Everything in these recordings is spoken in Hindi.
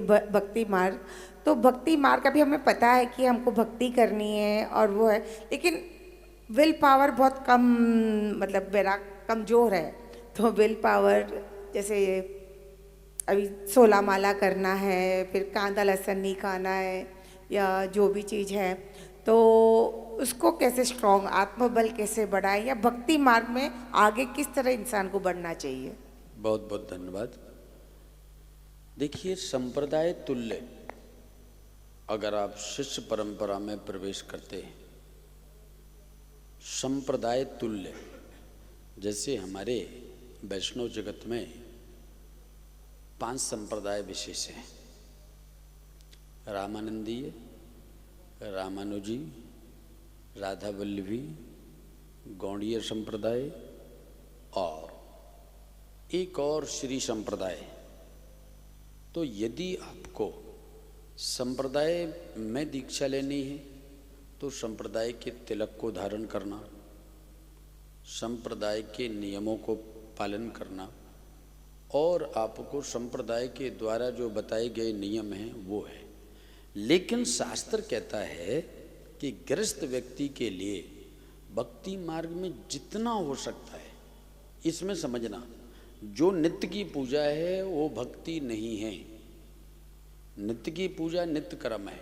भक्ति मार्ग। तो भक्ति मार्ग का भी हमें पता है कि हमको भक्ति करनी है और वो है, लेकिन विल पावर बहुत कम, मतलब मेरा कमज़ोर है। तो विल पावर जैसे अभी 16 माला करना है, फिर कांदा लहसुन नहीं खाना है, या जो भी चीज़ है, तो उसको कैसे स्ट्रॉन्ग, आत्मबल कैसे बढ़ाए, या भक्ति मार्ग में आगे किस तरह इंसान को बढ़ना चाहिए? बहुत बहुत धन्यवाद। देखिए, संप्रदाय तुल्य अगर आप शिष्य परंपरा में प्रवेश करते हैं, संप्रदाय तुल्य, जैसे हमारे वैष्णव जगत में 5 संप्रदाय विशेष हैं: रामानंदीय, रामानुजी, राधा वल्लभी, गौड़ीय संप्रदाय और एक और श्री संप्रदाय। तो यदि आपको संप्रदाय में दीक्षा लेनी है तो संप्रदाय के तिलक को धारण करना, संप्रदाय के नियमों को पालन करना, और आपको संप्रदाय के द्वारा जो बताए गए नियम हैं वो है। लेकिन शास्त्र कहता है कि गृहस्थ व्यक्ति के लिए भक्ति मार्ग में जितना हो सकता है, इसमें समझना, जो नित्य की पूजा है वो भक्ति नहीं है। नित्य की पूजा नित्य कर्म है।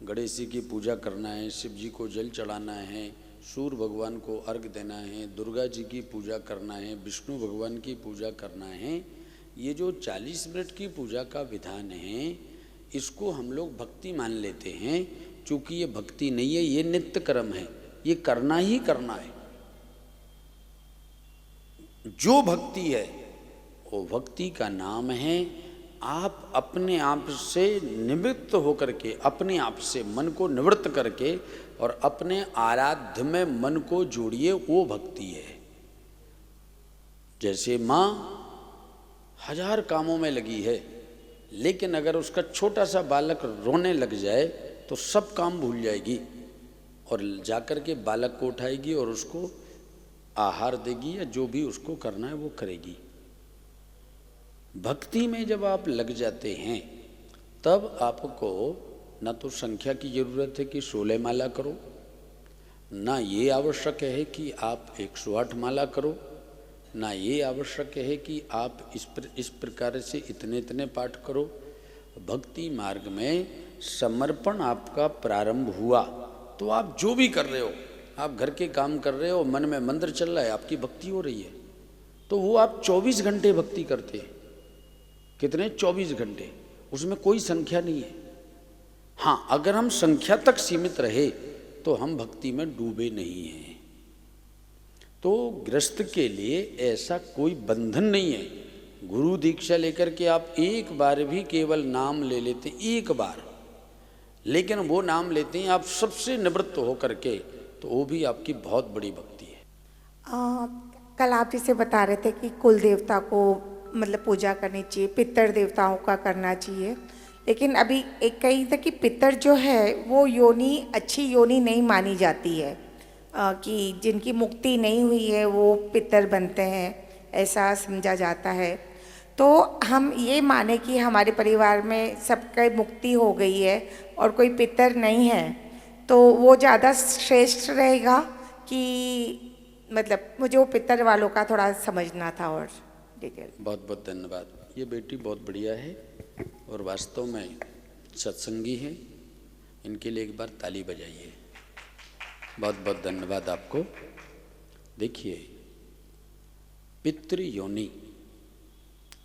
गणेश जी की पूजा करना है, शिव जी को जल चढ़ाना है, सूर्य भगवान को अर्घ देना है, दुर्गा जी की पूजा करना है, विष्णु भगवान की पूजा करना है। ये जो 40 मिनट की पूजा का विधान है, इसको हम लोग भक्ति मान लेते हैं। चूँकि ये भक्ति नहीं है, ये नित्य कर्म है, ये करना ही करना है। जो भक्ति है वो भक्ति का नाम है आप अपने आप से निवृत्त होकर के, अपने आप से मन को निवृत्त करके और अपने आराध्य में मन को जोड़िए, वो भक्ति है। जैसे माँ 1000 कामों में लगी है, लेकिन अगर उसका छोटा सा बालक रोने लग जाए तो सब काम भूल जाएगी और जाकर के बालक को उठाएगी और उसको आहार देगी या जो भी उसको करना है वो करेगी। भक्ति में जब आप लग जाते हैं तब आपको न तो संख्या की ज़रूरत है कि 16 माला करो, ना ये आवश्यक है कि आप 108 माला करो, ना ये आवश्यक है कि आप इस प्रकार से इतने इतने पाठ करो। भक्ति मार्ग में समर्पण आपका प्रारंभ हुआ तो आप जो भी कर रहे हो, आप घर के काम कर रहे हो, मन में मंत्र चल रहा है, आपकी भक्ति हो रही है, तो वो आप 24 घंटे भक्ति करते हैं। कितने? 24 घंटे। उसमें कोई संख्या नहीं है। हाँ, अगर हम संख्या तक सीमित रहे तो हम भक्ति में डूबे नहीं हैं। तो गृहस्थ के लिए ऐसा कोई बंधन नहीं है। गुरु दीक्षा लेकर के आप एक बार भी केवल नाम ले लेते, एक बार, लेकिन वो नाम लेते हैं आप सबसे निवृत्त होकर के, तो वो भी आपकी बहुत बड़ी भक्ति है। कल आप जैसे बता रहे थे कि कुल देवता को मतलब पूजा करनी चाहिए, पितर देवताओं का करना चाहिए, लेकिन अभी एक कहीं था कि पितर जो है वो योनि अच्छी योनि नहीं मानी जाती है, कि जिनकी मुक्ति नहीं हुई है वो पितर बनते हैं, ऐसा समझा जाता है। तो हम ये माने कि हमारे परिवार में सबका मुक्ति हो गई है और कोई पितर नहीं है, तो वो ज़्यादा श्रेष्ठ रहेगा कि, मतलब मुझे वो पितर वालों का थोड़ा समझना था और डिटेल। बहुत बहुत धन्यवाद। ये बेटी बहुत बढ़िया है और वास्तव में सत्संगी है, इनके लिए एक बार ताली बजाइए। बहुत बहुत धन्यवाद आपको। देखिए, पितृ योनि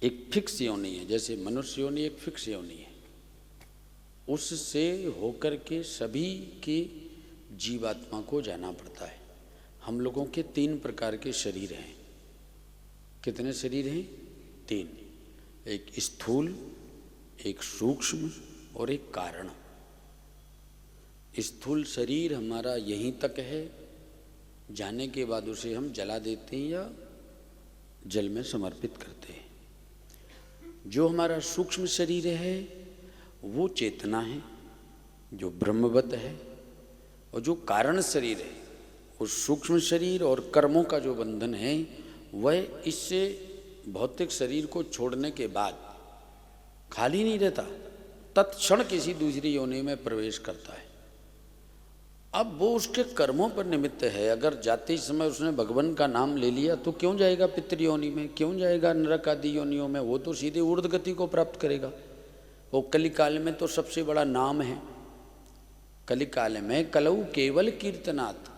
एक फिक्स योनि है, जैसे मनुष्य योनि एक फिक्स योनि है, उससे होकर के सभी के जीवात्मा को जाना पड़ता है। हम लोगों के 3 प्रकार के शरीर हैं। कितने शरीर हैं? 3। एक स्थूल, एक सूक्ष्म और एक कारण। स्थूल शरीर हमारा यहीं तक है, जाने के बाद उसे हम जला देते हैं या जल में समर्पित करते हैं। जो हमारा सूक्ष्म शरीर है वो चेतना है, जो ब्रह्मवत है, और जो कारण शरीर है, उस सूक्ष्म शरीर और कर्मों का जो बंधन है वह इससे भौतिक शरीर को छोड़ने के बाद खाली नहीं रहता, तत्क्षण किसी दूसरी योनि में प्रवेश करता है। अब वो उसके कर्मों पर निमित्त है। अगर जाते समय उसने भगवान का नाम ले लिया तो क्यों जाएगा पितृ योनि में, क्यों जाएगा नरक आदि योनियों में? वो तो सीधे ऊर्ध्व गति को प्राप्त करेगा। वो कलिकाल में तो सबसे बड़ा नाम है। कलिकाल में कलऊ केवल कीर्तनात्,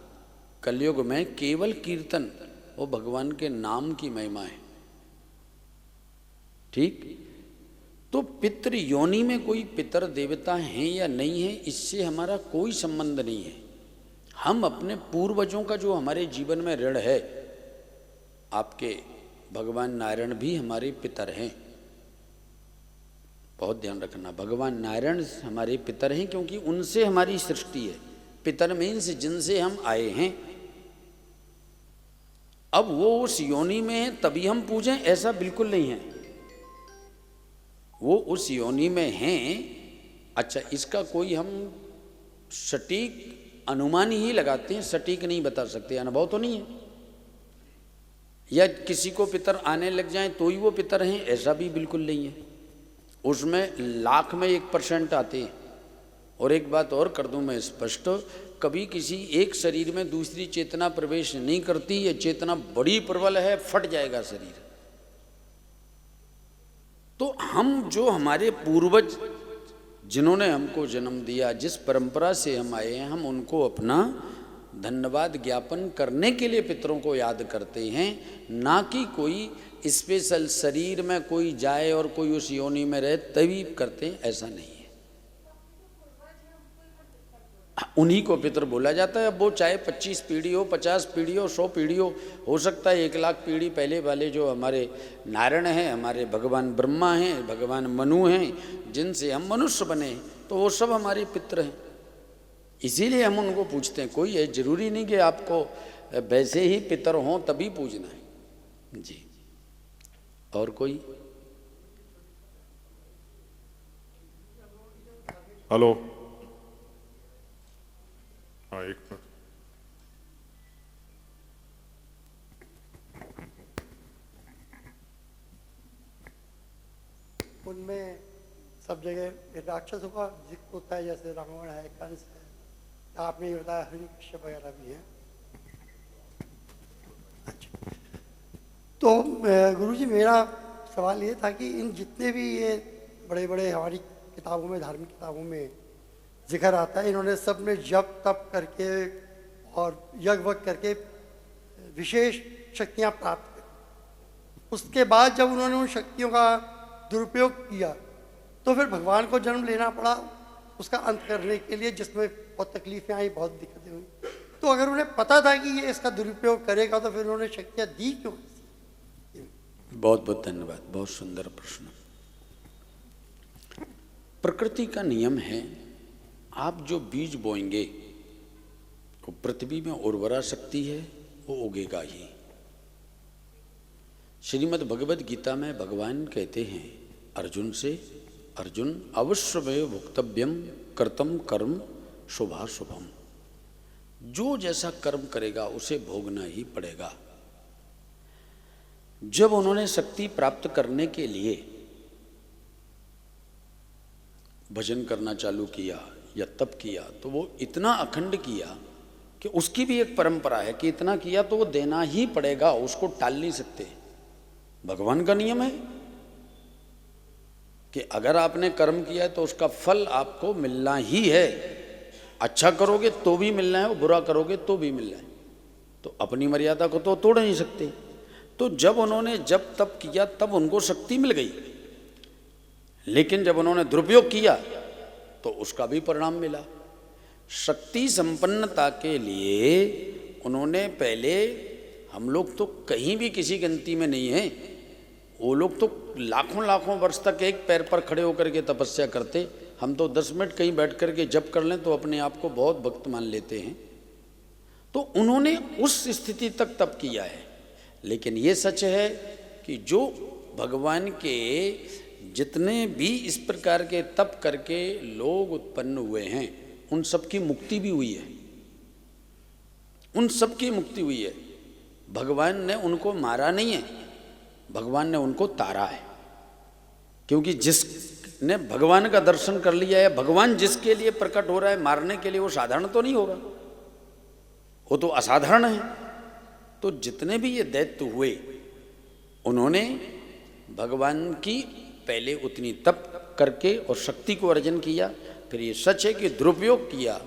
कलयुग में केवल कीर्तन, वो भगवान के नाम की महिमा है। ठीक, तो पितृ योनि में कोई पितर देवता हैं या नहीं है, इससे हमारा कोई संबंध नहीं है। हम अपने पूर्वजों का जो हमारे जीवन में ऋण है, आपके भगवान नारायण भी हमारे पितर हैं। बहुत ध्यान रखना, भगवान नारायण हमारे पितर हैं क्योंकि उनसे हमारी सृष्टि है। पितर मीन्स जिनसे हम आए हैं। अब वो उस योनि में है तभी हम पूजें, ऐसा बिल्कुल नहीं है। वो उस योनि में हैं। अच्छा, इसका कोई हम सटीक अनुमान ही लगाते हैं, सटीक नहीं बता सकते, अनुभव तो नहीं है। या किसी को पितर आने लग जाए तो ही वो पितर हैं, ऐसा भी बिल्कुल नहीं है। उसमें लाख में 1% आते हैं। और एक बात और कर दूं मैं स्पष्ट, कभी किसी एक शरीर में दूसरी चेतना प्रवेश नहीं करती। ये चेतना बड़ी प्रबल है, फट जाएगा शरीर। तो हम जो हमारे पूर्वज जिन्होंने हमको जन्म दिया, जिस परंपरा से हम आए हैं, हम उनको अपना धन्यवाद ज्ञापन करने के लिए पितरों को याद करते हैं, ना कि कोई स्पेशल शरीर में कोई जाए और कोई उस योनि में रहे तभी करते हैं, ऐसा नहीं है। उन्हीं को पितर बोला जाता है। अब वो चाहे 25 पीढ़ी हो, 50 पीढ़ी हो, 100 पीढ़ी हो सकता है 1 लाख पीढ़ी पहले वाले जो हमारे नारायण हैं, हमारे भगवान ब्रह्मा हैं, भगवान मनु हैं, जिनसे हम मनुष्य बने, तो वो सब हमारे पितर हैं। इसीलिए हम उनको पूछते हैं। कोई है, जरूरी नहीं कि आपको वैसे ही पितर हों तभी पूजना है जी। और कोई? हेलो, हाँ, एक मिनट। उनमें सब जगह राक्षसों का जिक्र होता है, जैसे रावण है, कंस है, आपने ये बताया हिरण्यकश्यप वगैरह भी है। अच्छा, तो गुरुजी मेरा सवाल ये था कि इन जितने भी ये बड़े बड़े हमारी किताबों में, धार्मिक किताबों में जिक्र आता है, इन्होंने सब ने जप तप करके और यज्ञ वज्ञ करके विशेष शक्तियाँ प्राप्त की। उसके बाद जब उन्होंने उन शक्तियों का दुरुपयोग किया तो फिर भगवान को जन्म लेना पड़ा उसका अंत करने के लिए, जिसमें बहुत तकलीफें आई, बहुत दिक्कतें हुई। तो अगर उन्हें पता था कि ये इसका दुरुपयोग करेगा तो फिर उन्होंने शक्तियाँ दी क्यों? बहुत बहुत धन्यवाद, बहुत सुंदर प्रश्न। प्रकृति का नियम है, आप जो बीज बोएंगे वो पृथ्वी में उर्वरा शक्ति है, वो उगेगा ही। श्रीमद् भगवद गीता में भगवान कहते हैं अर्जुन से, अर्जुन अवश्यमेव भुक्तव्यम कर्तम कर्म शुभाशुभम। जो जैसा कर्म करेगा उसे भोगना ही पड़ेगा। जब उन्होंने शक्ति प्राप्त करने के लिए भजन करना चालू किया या तप किया, तो वो इतना अखंड किया कि उसकी भी एक परंपरा है कि इतना किया तो वो देना ही पड़ेगा, उसको टाल नहीं सकते। भगवान का नियम है कि अगर आपने कर्म किया है तो उसका फल आपको मिलना ही है। अच्छा करोगे तो भी मिलना है, और बुरा करोगे तो भी मिलना है। तो अपनी मर्यादा को तो तोड़ नहीं सकते। तो जब उन्होंने जब तप किया तब उनको शक्ति मिल गई, लेकिन जब उन्होंने दुरुपयोग किया तो उसका भी परिणाम मिला। शक्ति संपन्नता के लिए उन्होंने पहले, हम लोग तो कहीं भी किसी गिनती में नहीं है, वो लोग तो लाखों लाखों वर्ष तक एक पैर पर खड़े होकर के तपस्या करते। हम तो 10 मिनट कहीं बैठ कर के जप कर लें तो अपने आप को बहुत भक्त मान लेते हैं। तो उन्होंने उस स्थिति तक तप किया है। लेकिन ये सच है कि जो भगवान के जितने भी इस प्रकार के तप करके लोग उत्पन्न हुए हैं, उन सब की मुक्ति भी हुई है, उन सब की मुक्ति हुई है। भगवान ने उनको मारा नहीं है, भगवान ने उनको तारा है। क्योंकि जिस जिसने भगवान का दर्शन कर लिया है, भगवान जिसके लिए प्रकट हो रहा है मारने के लिए, वो साधारण तो नहीं होगा, वो तो असाधारण है। तो जितने भी ये दैत्य हुए उन्होंने भगवान की पहले उतनी तप करके और शक्ति को अर्जन किया, फिर ये सच है कि दुरुपयोग किया,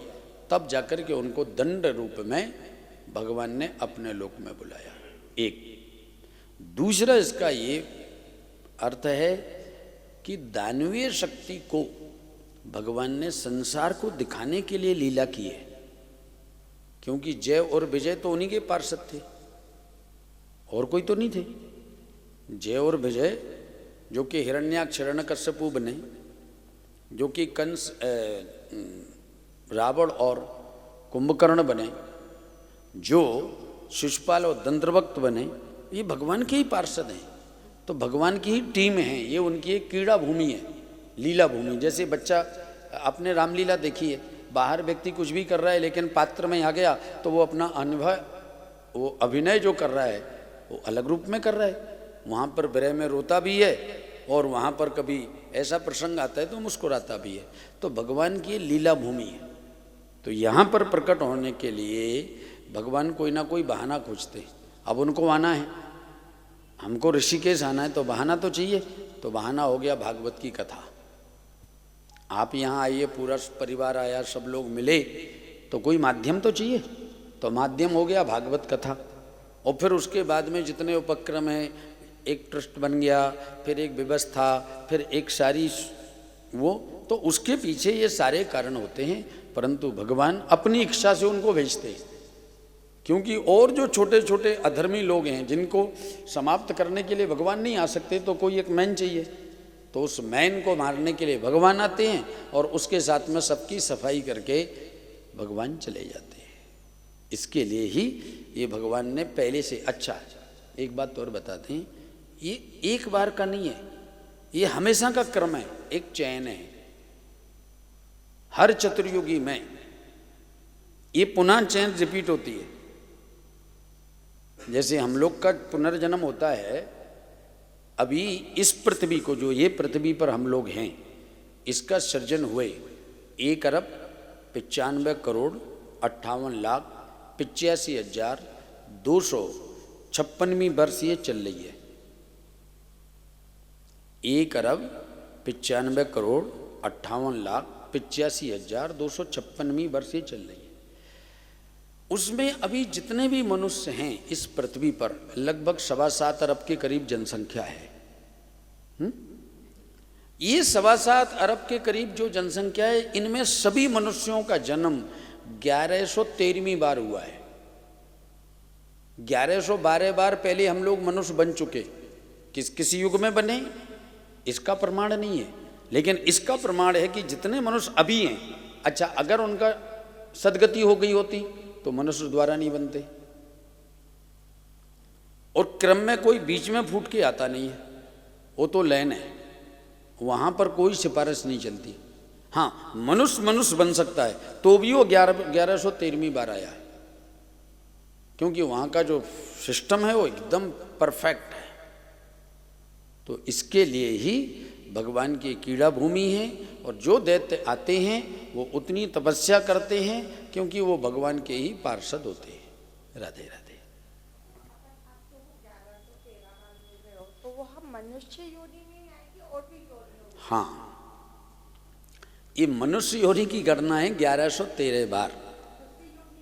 तब जाकर के उनको दंड रूप में भगवान ने अपने लोक में बुलाया। एक दूसरा इसका ये अर्थ है कि दानवीय शक्ति को भगवान ने संसार को दिखाने के लिए लीला की है, क्योंकि जय और विजय तो उन्हीं के पार्षद थे, और कोई तो नहीं थे। जय और विजय जो कि हिरण्याक्ष हिरण्यकश्यपु बने, जो कि कंस रावण और कुंभकर्ण बने, जो शिशुपाल और दंत्रवक्त बने, ये भगवान के ही पार्षद हैं। तो भगवान की ही टीम है, ये उनकी एक क्रीड़ा भूमि है, लीला भूमि। जैसे बच्चा, आपने रामलीला देखी है, बाहर व्यक्ति कुछ भी कर रहा है लेकिन पात्र में आ गया तो वो अपना अनुभव, वो अभिनय जो कर रहा है वो अलग रूप में कर रहा है। वहाँ पर विरह में रोता भी है और वहाँ पर कभी ऐसा प्रसंग आता है तो मुस्कुराता भी है। तो भगवान की लीला भूमि है। तो यहाँ पर प्रकट होने के लिए भगवान कोई ना कोई बहाना खोजते। अब उनको आना है, हमको ऋषिकेश आना है तो बहाना तो चाहिए। तो बहाना हो गया भागवत की कथा। आप यहाँ आइए, पूरा परिवार आया, सब लोग मिले, तो कोई माध्यम तो चाहिए। तो माध्यम हो गया भागवत कथा। और फिर उसके बाद में जितने उपक्रम हैं, एक ट्रस्ट बन गया, फिर एक व्यवस्था, फिर एक सारी वो, तो उसके पीछे ये सारे कारण होते हैं। परंतु भगवान अपनी इच्छा से उनको भेजते हैं, क्योंकि और जो छोटे छोटे अधर्मी लोग हैं जिनको समाप्त करने के लिए भगवान नहीं आ सकते, तो कोई एक मैन चाहिए। तो उस मैन को मारने के लिए भगवान आते हैं और उसके साथ में सबकी सफाई करके भगवान चले जाते हैं। इसके लिए ही ये भगवान ने पहले से। अच्छा, एक बात और बताते हैं, ये एक बार का नहीं है, ये हमेशा का क्रम है, एक चैन है। हर चतुर्युगी में ये पुनः चैन रिपीट होती है। जैसे हम लोग का पुनर्जन्म होता है, अभी इस पृथ्वी को, जो ये पृथ्वी पर हम लोग हैं, इसका सृजन हुए 1,95,58,85,256वीं वर्ष ये चल रही है। 1,95,58,85,256वीं वर्ष ये चल रही है। उसमें अभी जितने भी मनुष्य हैं इस पृथ्वी पर, लगभग 7.25 अरब के करीब जनसंख्या है। ये 7.25 अरब के करीब जो जनसंख्या है, इनमें सभी मनुष्यों का जन्म 1113वीं बार हुआ है। 1112 बार पहले हम लोग मनुष्य बन चुके। किस युग में बने इसका प्रमाण नहीं है, लेकिन इसका प्रमाण है कि जितने मनुष्य अभी हैं, अच्छा अगर उनका सदगति हो गई होती तो मनुष्य द्वारा नहीं बनते। और क्रम में कोई बीच में फूट के आता नहीं है, वो तो लैन है, वहां पर कोई सिफारिश नहीं चलती। हाँ, मनुष्य बन सकता है, तो भी वो 1113वीं बार आया है, क्योंकि वहां का जो सिस्टम है वो एकदम परफेक्ट है। तो इसके लिए ही भगवान की क्रीड़ा भूमि है। और जो दैत्य आते हैं वो उतनी तपस्या करते हैं, क्योंकि वो भगवान के ही पार्षद होते हैं। राधे राधे। तो वो हम मनुष्य योनि में आएगी और भी योनि? हाँ, ये मनुष्य योनि की गणना है 1113 बार,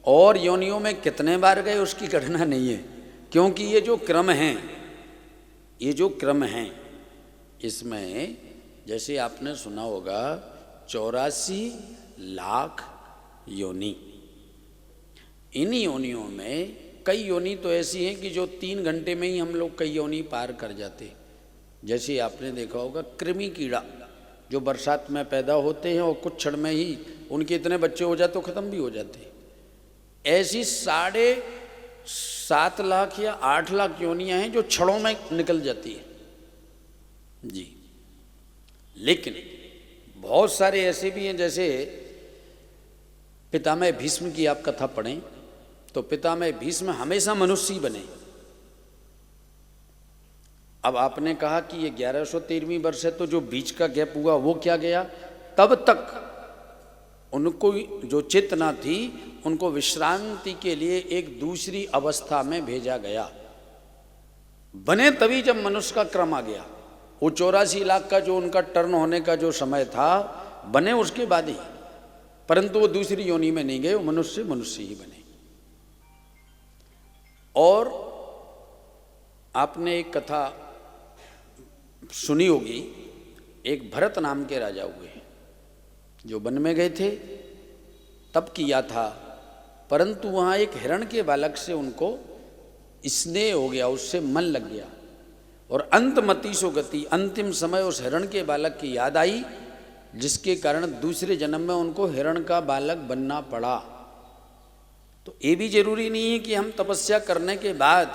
और योनियों में कितने बार गए उसकी गणना नहीं है, क्योंकि ये जो क्रम है, इसमें जैसे आपने सुना होगा 84 लाख योनि। इन योनियों में कई योनि तो ऐसी हैं कि जो 3 घंटे में ही हम लोग कई योनि पार कर जाते। जैसे आपने देखा होगा कृमि कीड़ा, जो बरसात में पैदा होते हैं और कुछ क्षण में ही उनके इतने बच्चे हो जाते, तो ख़त्म भी हो जाते। ऐसी 7.5 लाख या 8 लाख योनियाँ हैं जो क्षणों में निकल जाती है जी। लेकिन बहुत सारे ऐसे भी हैं, जैसे पितामह भीष्म की आप कथा पढ़ें तो पितामह भीष्म हमेशा मनुष्य ही बने। अब आपने कहा कि ये 1113वीं वर्ष है, तो जो बीच का गैप हुआ वो क्या गया? तब तक उनको जो चेतना थी उनको विश्रांति के लिए एक दूसरी अवस्था में भेजा गया। बने तभी जब मनुष्य का क्रम आ गया, वो 84 लाख का जो उनका टर्न होने का जो समय था, बने उसके बाद ही, परंतु वो दूसरी योनि में नहीं गए, वो मनुष्य ही बने। और आपने एक कथा सुनी होगी, एक भरत नाम के राजा हुए जो वन में गए थे, तप किया था, परंतु वहाँ एक हिरण के बालक से उनको स्नेह हो गया, उससे मन लग गया, और अंतमति सो गति, अंतिम समय उस हिरण के बालक की याद आई, जिसके कारण दूसरे जन्म में उनको हिरण का बालक बनना पड़ा। तो ये भी जरूरी नहीं है कि हम तपस्या करने के बाद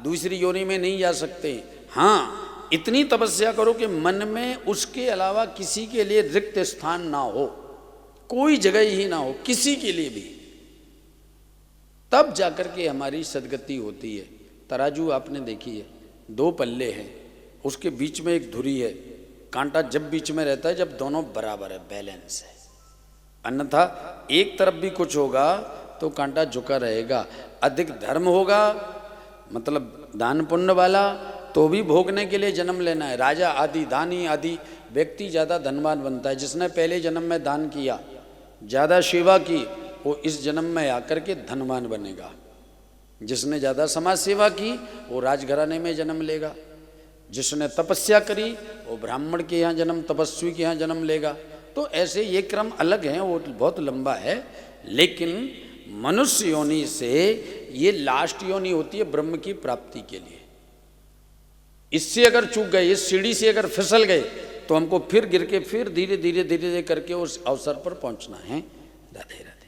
दूसरी योनि में नहीं जा सकते। हाँ, इतनी तपस्या करो कि मन में उसके अलावा किसी के लिए रिक्त स्थान ना हो, कोई जगह ही ना हो किसी के लिए भी, तब जाकर के हमारी सदगति होती है। तराजू आपने देखी है, 2 पल्ले हैं, उसके बीच में एक धुरी है, कांटा जब बीच में रहता है जब दोनों बराबर है, बैलेंस है, अन्यथा एक तरफ भी कुछ होगा तो कांटा झुका रहेगा। अधिक धर्म होगा, मतलब दान पुण्य वाला, तो भी भोगने के लिए जन्म लेना है। राजा आदि, दानी आदि व्यक्ति ज़्यादा धनवान बनता है। जिसने पहले जन्म में दान किया, ज़्यादा सेवा की, वो इस जन्म में आकर के धनवान बनेगा। जिसने ज़्यादा समाज सेवा की वो राजघराने में जन्म लेगा। जिसने तपस्या करी वो ब्राह्मण के यहाँ जन्म, तपस्वी के यहाँ जन्म लेगा। तो ऐसे ये क्रम अलग हैं, वो बहुत लंबा है, लेकिन मनुष्य योनि से ये लास्ट योनि होती है ब्रह्म की प्राप्ति के लिए। इससे अगर चूक गए, इस सीढ़ी से अगर फिसल गए, तो हमको फिर गिर के फिर धीरे धीरे धीरे धीरे करके उस अवसर पर पहुंचना है। राधे राधे।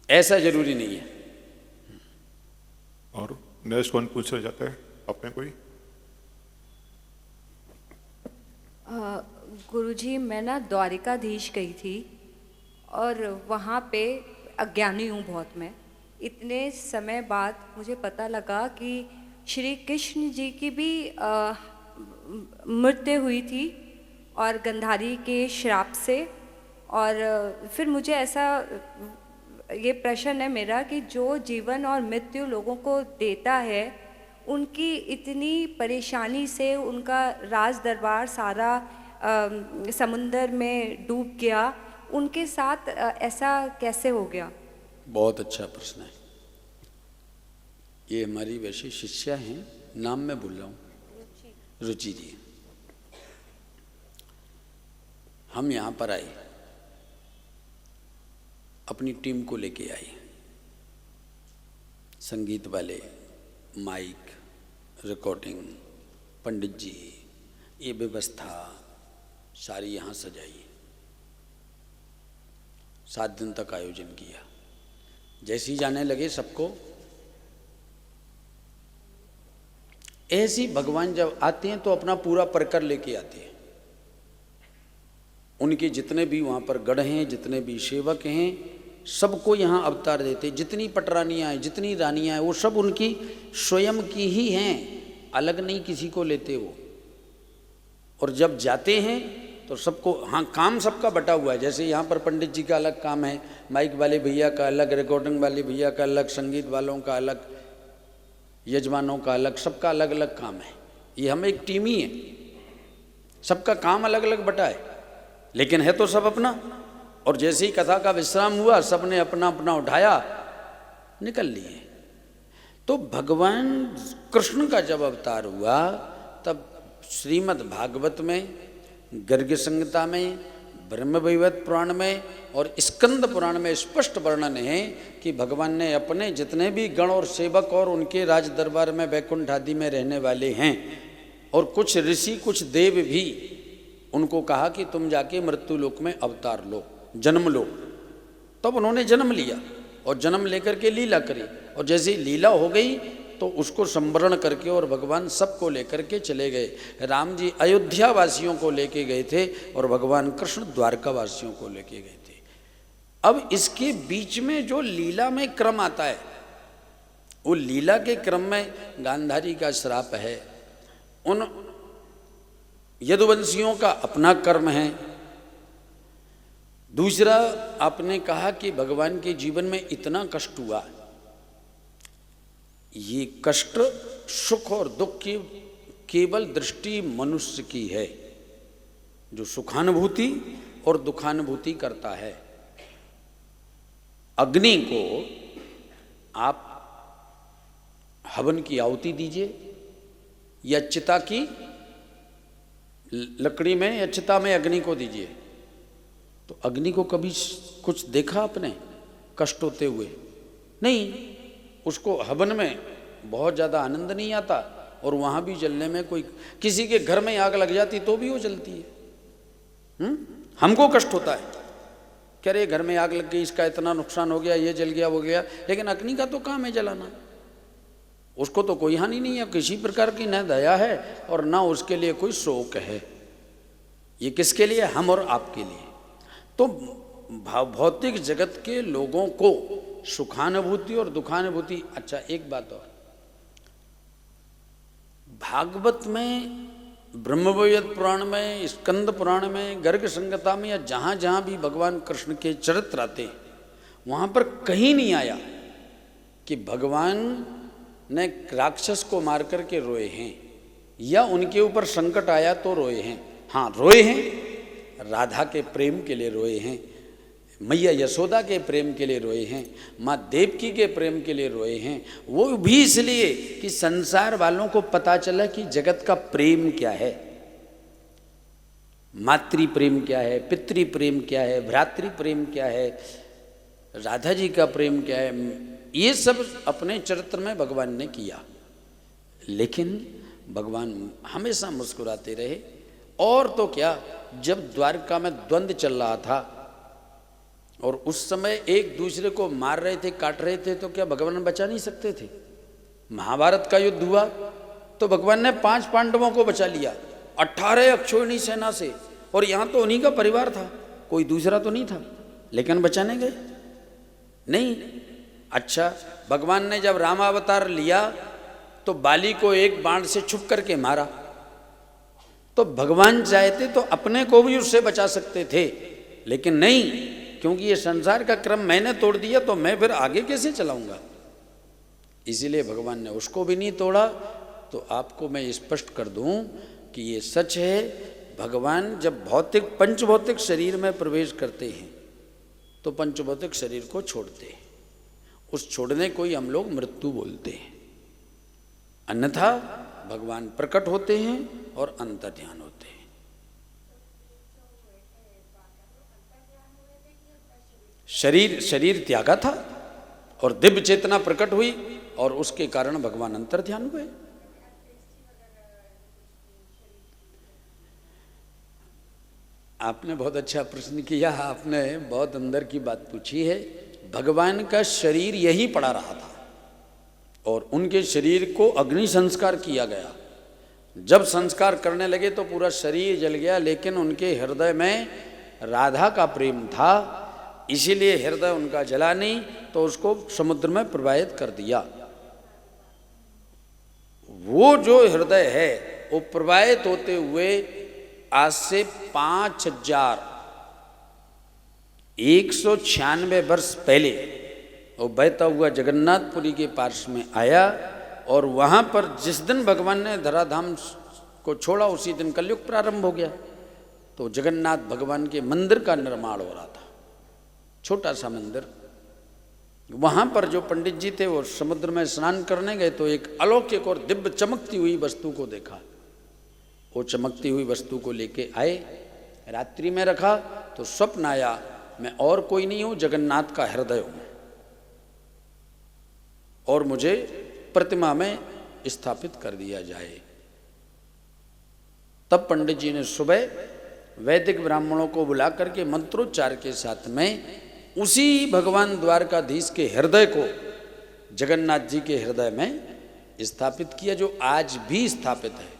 ऐसा जरूरी नहीं है। और नेक्स्ट कौन पूछना चाहता है? आपने कोई? गुरुजी, मैं ना द्वारिकाधीश गई थी और वहाँ पे अज्ञानी हूँ बहुत मैं। इतने समय बाद मुझे पता लगा कि श्री कृष्ण जी की भी मृत्यु हुई थी और गंधारी के श्राप से। और फिर मुझे ऐसा ये प्रश्न है मेरा कि जो जीवन और मृत्यु लोगों को देता है, उनकी इतनी परेशानी से उनका राज दरबार सारा समुंदर में डूब गया, उनके साथ ऐसा कैसे हो गया? बहुत अच्छा प्रश्न है। ये हमारी वैसे शिष्या हैं, नाम मैं भूल रहा हूँ, रुचि जी। हम यहाँ पर आए, अपनी टीम को लेके आए, संगीत वाले, माइक, रिकॉर्डिंग, पंडित जी, ये व्यवस्था सारी यहाँ सजाई। 7 दिन तक आयोजन किया। जैसे ही जाने लगे सबको, ऐसे ही भगवान जब आते हैं तो अपना पूरा परकर लेके आते हैं। उनके जितने भी वहाँ पर गढ़ हैं, जितने भी सेवक हैं, सबको यहाँ अवतार देते। जितनी पटरानियाँ हैं, जितनी रानियाँ हैं, वो सब उनकी स्वयं की ही हैं, अलग नहीं किसी को लेते वो। और जब जाते हैं तो सबको, हाँ, काम सबका बटा हुआ है। जैसे यहाँ पर पंडित जी का अलग काम है, माइक वाले भैया का अलग, रिकॉर्डिंग वाले भैया का अलग, संगीत वालों का अलग, यजमानों का अलग, सबका अलग अलग काम है। ये हम एक टीम ही है, सबका काम अलग अलग बटा है, लेकिन है तो सब अपना। और जैसे ही कथा का विश्राम हुआ, सबने अपना अपना उठाया, निकल लिए। तो भगवान कृष्ण का जब अवतार हुआ, तब श्रीमद् भागवत में, गर्ग संहिता में, ब्रह्म वैवर्त पुराण में और स्कंद पुराण में स्पष्ट वर्णन है कि भगवान ने अपने जितने भी गण और सेवक और उनके राज दरबार में वैकुंठ आदि में रहने वाले हैं, और कुछ ऋषि, कुछ देव भी, उनको कहा कि तुम जाके मृत्यु लोक में अवतार लो, जन्म लो। तब उन्होंने जन्म लिया और जन्म लेकर के लीला करी। और जैसे ही लीला हो गई तो उसको संवरण करके और भगवान सबको लेकर के चले गए। राम जी अयोध्या वासियों को लेके गए थे और भगवान कृष्ण द्वारका वासियों को लेके गए थे। अब इसके बीच में जो लीला में क्रम आता है, वो लीला के क्रम में गांधारी का श्राप है, उन यदुवंशियों का अपना कर्म है। दूसरा, आपने कहा कि भगवान के जीवन में इतना कष्ट हुआ, ये कष्ट सुख और दुख की केवल दृष्टि मनुष्य की है, जो सुखानुभूति और दुखानुभूति करता है। अग्नि को आप हवन की आहुति दीजिए या चिता की लकड़ी में या चिता में अग्नि को दीजिए, तो अग्नि को कभी कुछ देखा आपने कष्ट होते हुए? नहीं। उसको हवन में बहुत ज़्यादा आनंद नहीं आता, और वहाँ भी जलने में कोई, किसी के घर में आग लग जाती तो भी वो जलती है। हमको कष्ट होता है, कह रहे घर में आग लग गई, इसका इतना नुकसान हो गया, ये जल गया वो गया, लेकिन अग्नि का तो काम है जलाना, उसको तो कोई हानि नहीं है, किसी प्रकार की न दया है और ना उसके लिए कोई शोक है। ये किसके लिए? हम और आपके लिए। तो भौतिक जगत के लोगों को सुखानुभूति और दुखानुभूति। अच्छा, एक बात और, भागवत में, ब्रह्मवैवर्त पुराण में, स्कंद पुराण में, गर्ग संहिता में, या जहाँ जहाँ भी भगवान कृष्ण के चरित्र आते हैं, वहाँ पर कहीं नहीं आया कि भगवान ने राक्षस को मार करके रोए हैं या उनके ऊपर संकट आया तो रोए हैं। हाँ, रोए हैं, राधा के प्रेम के लिए रोए हैं, मैया यशोदा के प्रेम के लिए रोए हैं, माँ देवकी के प्रेम के लिए रोए हैं। वो भी इसलिए कि संसार वालों को पता चला कि जगत का प्रेम क्या है, मातृ प्रेम क्या है, पितृ प्रेम क्या है, भ्रातृ प्रेम क्या है, राधा जी का प्रेम क्या है। ये सब अपने चरित्र में भगवान ने किया, लेकिन भगवान हमेशा मुस्कुराते रहे। और तो क्या, जब द्वारका में द्वंद्व चल रहा था और उस समय एक दूसरे को मार रहे थे, काट रहे थे, तो क्या भगवान बचा नहीं सकते थे? महाभारत का युद्ध हुआ तो भगवान ने 5 पांडवों को बचा लिया 18 अक्षौहिणी सेना से, और यहाँ तो उन्हीं का परिवार था, कोई दूसरा तो नहीं था, लेकिन बचाने गए नहीं। अच्छा, भगवान ने जब रामावतार लिया तो बाली को एक बाण से छुप करके मारा, तो भगवान चाहते तो अपने को भी उससे बचा सकते थे, लेकिन नहीं, क्योंकि ये संसार का क्रम मैंने तोड़ दिया तो मैं फिर आगे कैसे चलाऊंगा। इसीलिए भगवान ने उसको भी नहीं तोड़ा। तो आपको मैं स्पष्ट कर दूं कि ये सच है, भगवान जब भौतिक पंचभौतिक शरीर में प्रवेश करते हैं तो पंचभौतिक शरीर को छोड़ते हैं। उस छोड़ने को ही हम लोग मृत्यु बोलते हैं, अन्यथा भगवान प्रकट होते हैं और अंतर्ध्यान होते हैं। शरीर त्यागा था और दिव्य चेतना प्रकट हुई, और उसके कारण भगवान अंतर्ध्यान हुए। आपने बहुत अच्छा प्रश्न किया, आपने बहुत अंदर की बात पूछी है। भगवान का शरीर यही पड़ा रहा था और उनके शरीर को अग्नि संस्कार किया गया। जब संस्कार करने लगे तो पूरा शरीर जल गया, लेकिन उनके हृदय में राधा का प्रेम था, इसीलिए हृदय उनका जला नहीं, तो उसको समुद्र में प्रवाहित कर दिया। वो जो हृदय है वो प्रवाहित होते हुए आज से 5196 वर्ष पहले वो बहता हुआ जगन्नाथपुरी के पार्श्व में आया, और वहाँ पर जिस दिन भगवान ने धराधाम को छोड़ा उसी दिन कलयुग प्रारंभ हो गया। तो जगन्नाथ भगवान के मंदिर का निर्माण हो रहा था, छोटा सा मंदिर। वहाँ पर जो पंडित जी थे वो समुद्र में स्नान करने गए तो एक अलौकिक और दिव्य चमकती हुई वस्तु को देखा। वो चमकती हुई वस्तु को लेके आए, रात्रि में रखा तो स्वप्न आया, मैं और कोई नहीं हूँ, जगन्नाथ का हृदय हूँ, और मुझे प्रतिमा में स्थापित कर दिया जाए। तब पंडित जी ने सुबह वैदिक ब्राह्मणों को बुला करके मंत्रोच्चार के साथ में उसी भगवान द्वारकाधीश के हृदय को जगन्नाथ जी के हृदय में स्थापित किया, जो आज भी स्थापित है।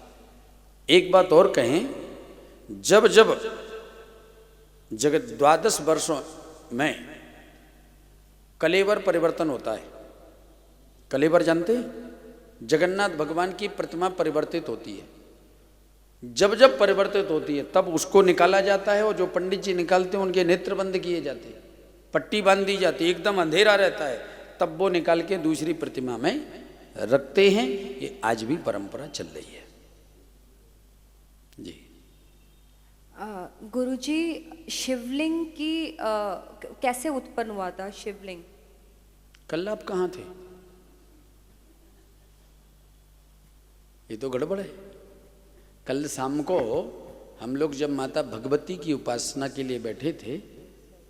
एक बात और कहें, जब जब जगत 12 वर्षों में कलेवर परिवर्तन होता है। कलेवर जानते हैं? जगन्नाथ भगवान की प्रतिमा परिवर्तित होती है। जब जब परिवर्तित होती है तब उसको निकाला जाता है, और जो पंडित जी निकालते हैं उनके नेत्र बंद किए जाते हैं, पट्टी बांध दी जाती है, एकदम अंधेरा रहता है, तब वो निकाल के दूसरी प्रतिमा में रखते हैं। ये आज भी परंपरा चल रही है जी। गुरुजी, शिवलिंग की कैसे उत्पन्न हुआ था शिवलिंग? कल आप कहाँ थे? ये तो गड़बड़ है। कल शाम को हम लोग जब माता भगवती की उपासना के लिए बैठे थे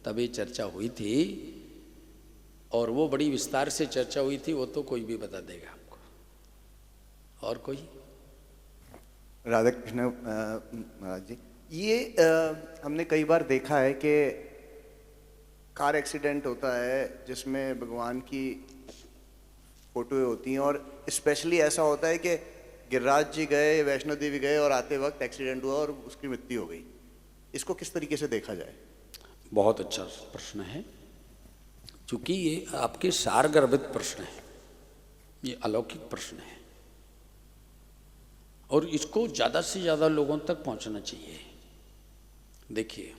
तब ये चर्चा हुई थी, और वो बड़ी विस्तार से चर्चा हुई थी। वो तो कोई भी बता देगा आपको। और कोई? राधा कृष्ण महाराज जी, ये हमने कई बार देखा है कि कार एक्सीडेंट होता है जिसमें भगवान की फोटोएं होती हैं, और स्पेशली ऐसा होता है कि गिरिराज जी गए, वैष्णो देवी गए और आते वक्त एक्सीडेंट हुआ और उसकी मृत्यु हो गई। इसको किस तरीके से देखा जाए? बहुत अच्छा प्रश्न है, क्योंकि ये आपके सारगर्भित प्रश्न है, ये अलौकिक प्रश्न है, और इसको ज़्यादा से ज़्यादा लोगों तक पहुंचना चाहिए। देखिए,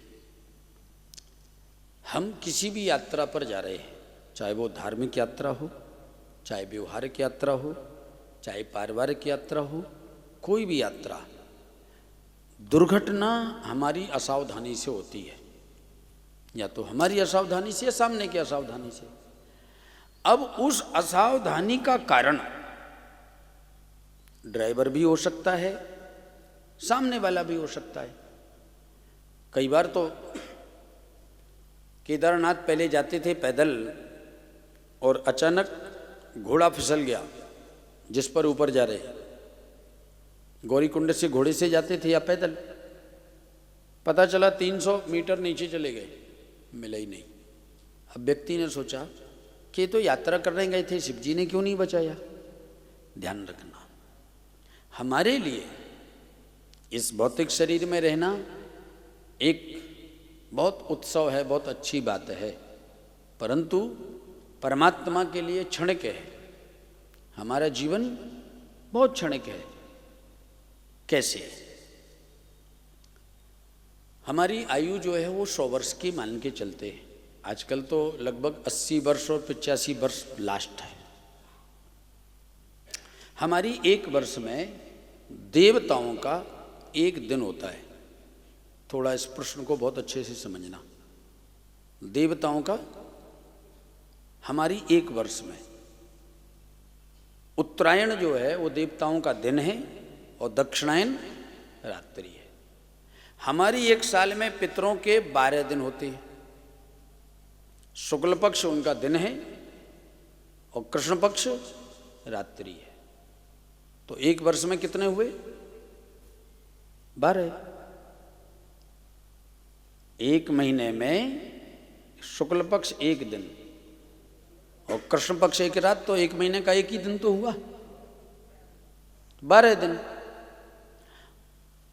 हम किसी भी यात्रा पर जा रहे हैं, चाहे वो धार्मिक यात्रा हो, चाहे व्यवहारिक यात्रा हो, चाहे पारिवारिक यात्रा हो, कोई भी यात्रा, दुर्घटना हमारी असावधानी से होती है, या तो हमारी असावधानी से या सामने की असावधानी से। अब उस असावधानी का कारण ड्राइवर भी हो सकता है, सामने वाला भी हो सकता है। कई बार तो केदारनाथ पहले जाते थे पैदल, और अचानक घोड़ा फिसल गया जिस पर ऊपर जा रहे। गौरीकुंड से घोड़े से जाते थे या पैदल, पता चला 300 मीटर नीचे चले गए, मिला ही नहीं। अब व्यक्ति ने सोचा कि तो यात्रा करने गए थे, शिव जी ने क्यों नहीं बचाया? ध्यान रखना, हमारे लिए इस भौतिक शरीर में रहना एक बहुत उत्सव है, बहुत अच्छी बात है, परंतु परमात्मा के लिए क्षणिक है। हमारा जीवन बहुत क्षणिक है। कैसे? हमारी आयु जो है वो 100 वर्ष की मान के चलते हैं। आजकल तो लगभग 80 वर्ष और 85 वर्ष लास्ट है। हमारी एक वर्ष में देवताओं का एक दिन होता है। थोड़ा इस प्रश्न को बहुत अच्छे से समझना। देवताओं का हमारी एक वर्ष में, उत्तरायण जो है वो देवताओं का दिन है और दक्षिणायन रात्रि है। हमारी एक साल में पितरों के 12 दिन होते हैं। शुक्ल पक्ष उनका दिन है और कृष्ण पक्ष रात्रि है। तो एक वर्ष में कितने हुए? 12। एक महीने में शुक्ल पक्ष एक दिन और कृष्ण पक्ष एक रात, तो एक महीने का एक ही दिन तो हुआ, 12 दिन।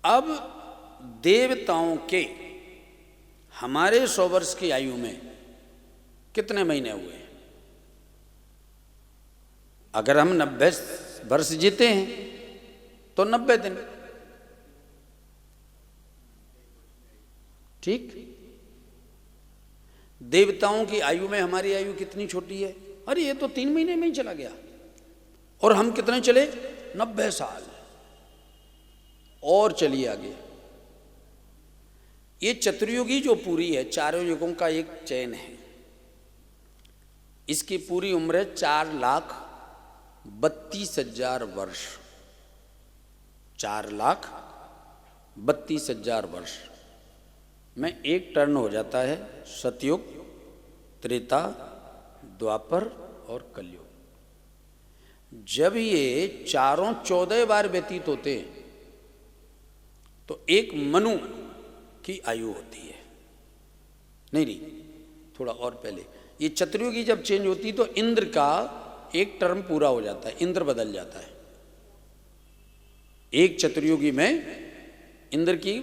अब देवताओं के हमारे 100 वर्ष की आयु में कितने महीने हुए? अगर हम 90 वर्ष जीते हैं तो 90 दिन, ठीक। देवताओं की आयु में हमारी आयु कितनी छोटी है? अरे ये तो 3 महीने में ही चला गया। और हम कितने चले? 90 साल। और चलिए आगे। ये चतुर्युगी जो पूरी है, चारों युगों का एक चयन है, इसकी पूरी उम्र है 4,32,000 वर्ष। 4,32,000 वर्ष में एक टर्न हो जाता है सतयुग, त्रेता, द्वापर और कलयुग। जब ये चारों 14 बार व्यतीत होते हैं तो एक मनु की आयु होती है। नहीं, थोड़ा और पहले, ये चतुर्युगी जब चेंज होती है तो इंद्र का एक टर्म पूरा हो जाता है, इंद्र बदल जाता है। एक चतुर्युगी में इंद्र की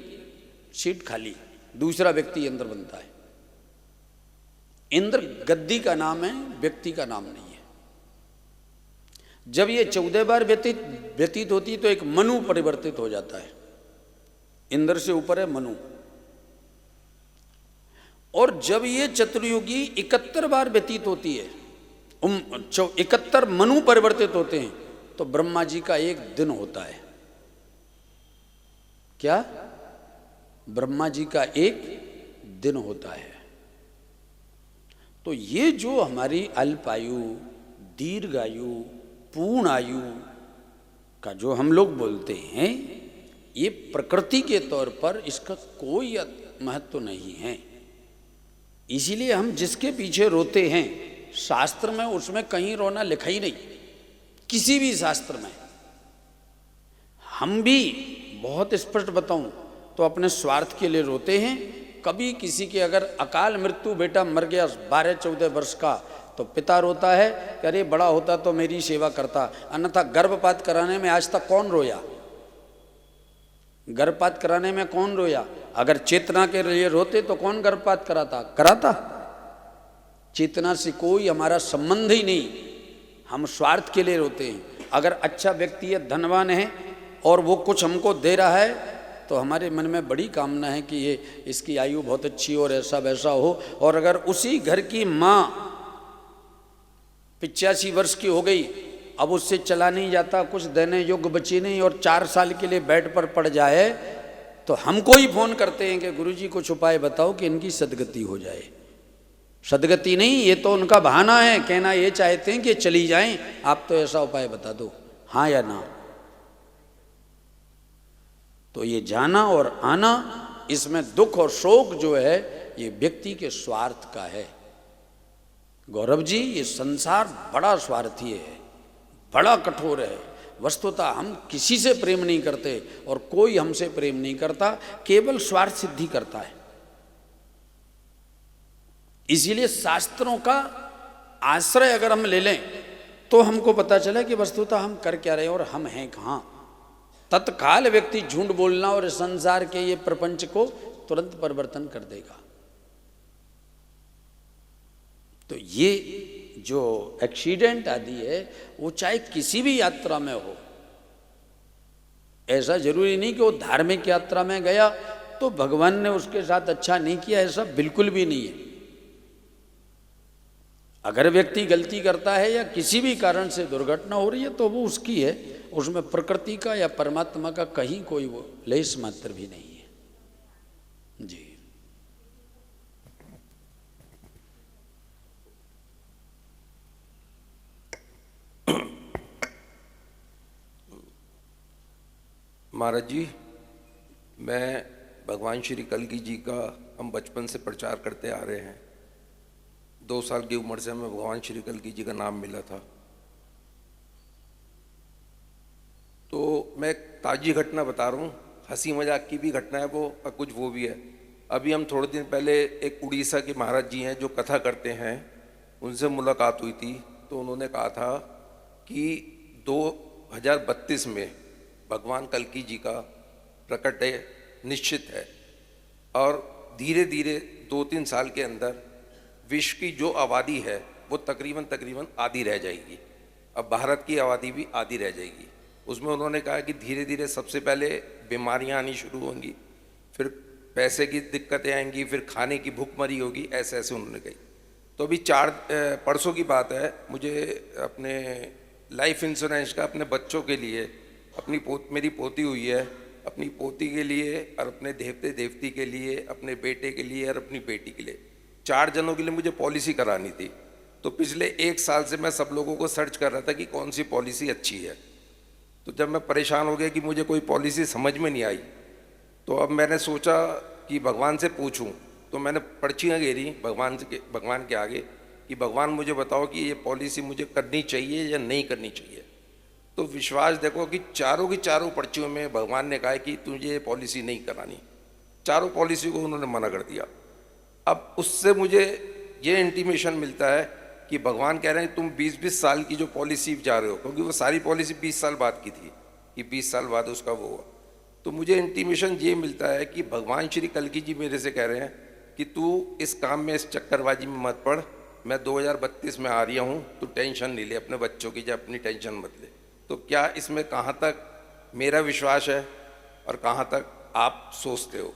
सीट खाली, दूसरा व्यक्ति इंद्र बनता है। इंद्र गद्दी का नाम है, व्यक्ति का नाम नहीं है। जब ये 14 बार व्यतीत होती तो एक मनु परिवर्तित हो जाता है। इंद्र से ऊपर है मनु। और जब ये चतुर्युगी 71 बार व्यतीत होती है, 71 मनु परिवर्तित होते हैं, तो ब्रह्मा जी का एक दिन होता है। क्या? ब्रह्मा जी का एक दिन होता है। तो ये जो हमारी अल्पायु, दीर्घायु, पूर्ण आयु का जो हम लोग बोलते हैं, ये प्रकृति के तौर पर इसका कोई महत्व नहीं है। इसीलिए हम जिसके पीछे रोते हैं, शास्त्र में उसमें कहीं रोना लिखा ही नहीं, किसी भी शास्त्र में। हम भी बहुत स्पष्ट बताऊं तो अपने स्वार्थ के लिए रोते हैं। कभी किसी के अगर अकाल मृत्यु, बेटा मर गया 12-14 वर्ष का, तो पिता रोता है कि अरे बड़ा होता तो मेरी सेवा करता। अन्यथा गर्भपात कराने में आज तक कौन रोया? गर्भपात कराने में कौन रोया? अगर चेतना के लिए रोते तो कौन गर्भपात कराता? चेतना से कोई हमारा संबंध ही नहीं, हम स्वार्थ के लिए रोते हैं। अगर अच्छा व्यक्ति है, धनवान है, और वो कुछ हमको दे रहा है, तो हमारे मन में बड़ी कामना है कि ये इसकी आयु बहुत अच्छी और ऐसा वैसा हो। और अगर उसी घर की माँ 85 वर्ष की हो गई, अब उससे चला नहीं जाता, कुछ देने योग्य बची नहीं, और 4 साल के लिए बेड पर पड़ जाए, तो हमको ही फोन करते हैं कि गुरुजी कुछ उपाय बताओ कि इनकी सदगति हो जाए। सदगति नहीं, ये तो उनका बहाना है, कहना ये चाहते हैं कि चली जाएं, आप तो ऐसा उपाय बता दो, हाँ या ना। तो ये जाना और आना, इसमें दुख और शोक जो है ये व्यक्ति के स्वार्थ का है। गौरव जी, ये संसार बड़ा स्वार्थी है, बड़ा कठोर है। वस्तुतः हम किसी से प्रेम नहीं करते और कोई हमसे प्रेम नहीं करता, केवल स्वार्थ सिद्धि करता है। इसीलिए शास्त्रों का आश्रय अगर हम ले लें तो हमको पता चले कि वस्तुतः हम कर क्या रहे हैं और हम हैं कहाँ। तत्काल व्यक्ति झूठ बोलना और संसार के ये प्रपंच को तुरंत परिवर्तन कर देगा। तो ये जो एक्सीडेंट आदि है, वो चाहे किसी भी यात्रा में हो, ऐसा जरूरी नहीं कि वो धार्मिक यात्रा में गया तो भगवान ने उसके साथ अच्छा नहीं किया, ऐसा बिल्कुल भी नहीं है। अगर व्यक्ति गलती करता है या किसी भी कारण से दुर्घटना हो रही है तो वो उसकी है, उसमें प्रकृति का या परमात्मा का कहीं कोई वो लेस मात्र भी नहीं है। जी, महाराज जी, मैं भगवान श्री कल्कि जी का हम बचपन से प्रचार करते आ रहे हैं। 2 साल की उम्र से हमें भगवान श्री कल्कि जी का नाम मिला था। तो मैं एक ताज़ी घटना बता रहा हूँ, हंसी मजाक की भी घटना है वो, कुछ वो भी है। अभी हम थोड़े दिन पहले एक उड़ीसा के महाराज जी हैं जो कथा करते हैं, उनसे मुलाकात हुई थी। तो उन्होंने कहा था कि 2032 में भगवान कल्कि जी का प्रकट निश्चित है, और धीरे धीरे 2-3 साल के अंदर विश्व की जो आबादी है वो तकरीबन आधी रह जाएगी। अब भारत की आबादी भी आधी रह जाएगी। उसमें उन्होंने कहा कि धीरे धीरे सबसे पहले बीमारियां आनी शुरू होंगी, फिर पैसे की दिक्कतें आएंगी, फिर खाने की भूखमरी होगी, ऐसे ऐसे उन्होंने कही। तो अभी परसों की बात है, मुझे अपने लाइफ इंश्योरेंस का अपने बच्चों के लिए, मेरी पोती हुई है, अपनी पोती के लिए और अपने देवते देवती के लिए, अपने बेटे के लिए और अपनी बेटी के लिए, 4 जनों के लिए मुझे पॉलिसी करानी थी। तो पिछले 1 साल से मैं सब लोगों को सर्च कर रहा था कि कौन सी पॉलिसी अच्छी है। तो जब मैं परेशान हो गया कि मुझे कोई पॉलिसी समझ में नहीं आई, तो अब मैंने सोचा कि भगवान से पूछूं। तो मैंने पर्चियाँ घेरी भगवान के आगे कि भगवान मुझे बताओ कि ये पॉलिसी मुझे करनी चाहिए या नहीं करनी चाहिए। तो विश्वास देखो कि चारों की चारों पर्चियों में भगवान ने कहा कि तुझे ये पॉलिसी नहीं करानी। चारों पॉलिसी को उन्होंने मना कर दिया। अब उससे मुझे ये इंटीमेशन मिलता है कि भगवान कह रहे हैं तुम 20-20 साल की जो पॉलिसी जा रहे हो, क्योंकि वो सारी पॉलिसी 20 साल बाद की थी कि 20 साल बाद उसका वो हुआ। तो मुझे इंटीमेशन ये मिलता है कि भगवान श्री कल्कि जी मेरे से कह रहे हैं कि तू इस काम में, इस चक्करबाजी में मत पड़, मैं 2032 में आ रहा हूँ, तू टेंशन नहीं ले अपने बच्चों की, या अपनी टेंशन मत ले। तो क्या इसमें कहाँ तक मेरा विश्वास है और कहाँ तक आप सोचते हो?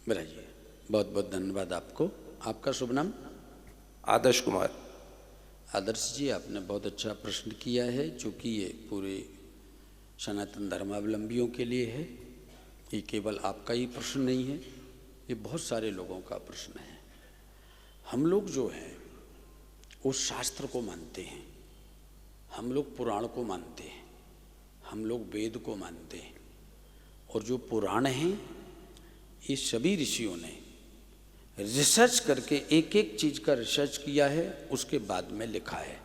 बताइए। बहुत बहुत धन्यवाद आपको। आपका शुभ नाम? आदर्श कुमार। आदर्श जी, आपने बहुत अच्छा प्रश्न किया है, चूँकि ये पूरे सनातन धर्मावलंबियों के लिए है। ये केवल आपका ही प्रश्न नहीं है, ये बहुत सारे लोगों का प्रश्न है। हम लोग जो हैं वो शास्त्र को मानते हैं, हम लोग पुराण को मानते हैं, हम लोग वेद को मानते हैं। और जो पुराण हैं ये सभी ऋषियों ने रिसर्च करके एक एक चीज का रिसर्च किया है, उसके बाद में लिखा है।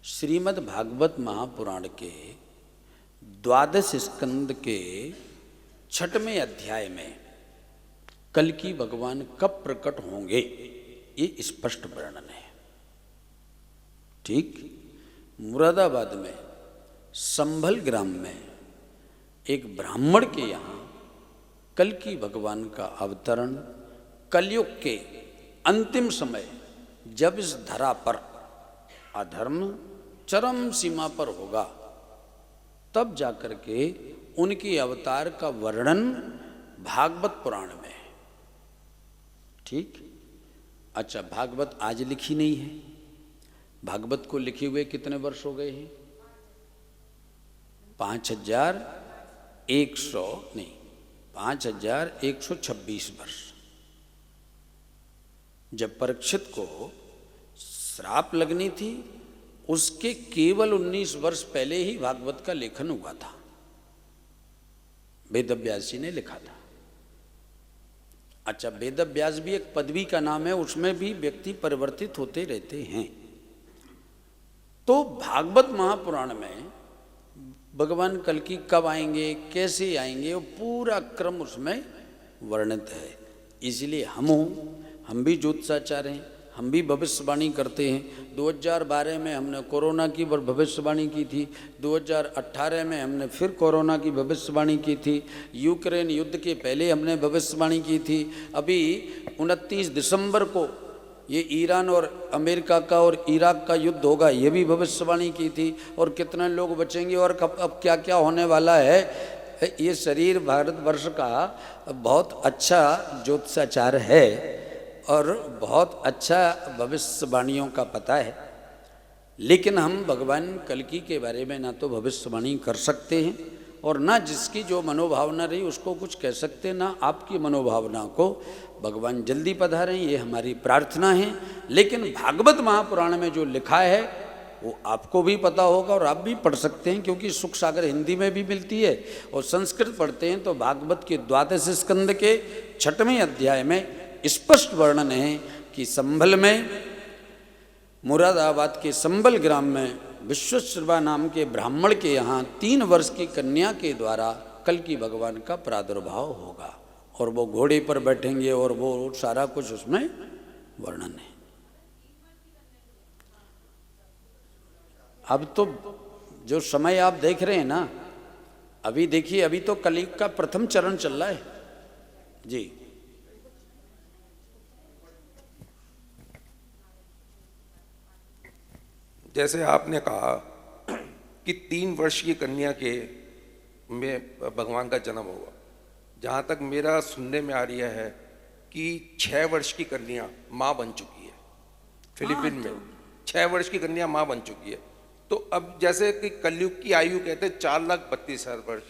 श्रीमद् भागवत महापुराण के 12 स्कंद के 6वें अध्याय में कल्कि भगवान कब प्रकट होंगे ये स्पष्ट वर्णन है। ठीक, मुरादाबाद में संभल ग्राम में एक ब्राह्मण के यहाँ कल्कि भगवान का अवतरण कलयुग के अंतिम समय, जब इस धरा पर अधर्म चरम सीमा पर होगा, तब जाकर के उनके अवतार का वर्णन भागवत पुराण में है। ठीक, अच्छा, भागवत आज लिखी नहीं है। भागवत को लिखे हुए कितने वर्ष हो गए हैं? 5126 वर्ष। जब परीक्षित को श्राप लगनी थी, उसके केवल 19 वर्ष पहले ही भागवत का लेखन हुआ था। वेदव्यास जी ने लिखा था। अच्छा, वेदव्यास भी एक पदवी का नाम है, उसमें भी व्यक्ति परिवर्तित होते रहते हैं। तो भागवत महापुराण में भगवान कल्कि कब आएंगे, कैसे आएंगे, वो पूरा क्रम उसमें वर्णित है। इसलिए हम भी ज्योतिषाचार्य हैं, हम भी भविष्यवाणी करते हैं। 2012 में हमने कोरोना की भविष्यवाणी की थी, 2018 में हमने फिर कोरोना की भविष्यवाणी की थी, यूक्रेन युद्ध के पहले हमने भविष्यवाणी की थी, अभी 29 दिसंबर को ये ईरान और अमेरिका का और इराक का युद्ध होगा, ये भी भविष्यवाणी की थी, और कितने लोग बचेंगे और अब क्या क्या होने वाला है। ये शरीर भारतवर्ष का बहुत अच्छा ज्योतिषाचार है और बहुत अच्छा भविष्यवाणियों का पता है। लेकिन हम भगवान कल्कि के बारे में ना तो भविष्यवाणी कर सकते हैं और ना जिसकी जो मनोभावना रही उसको कुछ कह सकते, ना आपकी मनोभावना को भगवान जल्दी पधारें, ये हमारी प्रार्थना है। लेकिन भागवत महापुराण में जो लिखा है वो आपको भी पता होगा और आप भी पढ़ सकते हैं, क्योंकि सुख सागर हिंदी में भी मिलती है, और संस्कृत पढ़ते हैं तो भागवत के 12 स्कंद के 6वें अध्याय में स्पष्ट वर्णन है कि संभल में, मुरादाबाद के संभल ग्राम में विश्वश्रवा नाम के ब्राह्मण के यहाँ 3 वर्ष की कन्या के द्वारा कल्कि भगवान का प्रादुर्भाव होगा, और वो घोड़े पर बैठेंगे, और वो सारा कुछ उसमें वर्णन है। अब तो जो समय आप देख रहे हैं ना, अभी देखिए, अभी तो कलयुग का प्रथम चरण चल रहा है जी। जैसे आपने कहा कि 3 वर्ष की कन्या के में भगवान का जन्म होगा, जहाँ तक मेरा सुनने में आ रहा है कि 6 वर्ष की कन्या माँ बन चुकी है फिलीपीन में। 6 वर्ष की कन्या माँ बन चुकी है। तो अब जैसे कि कलयुग की आयु कहते हैं 4,32,000 वर्ष,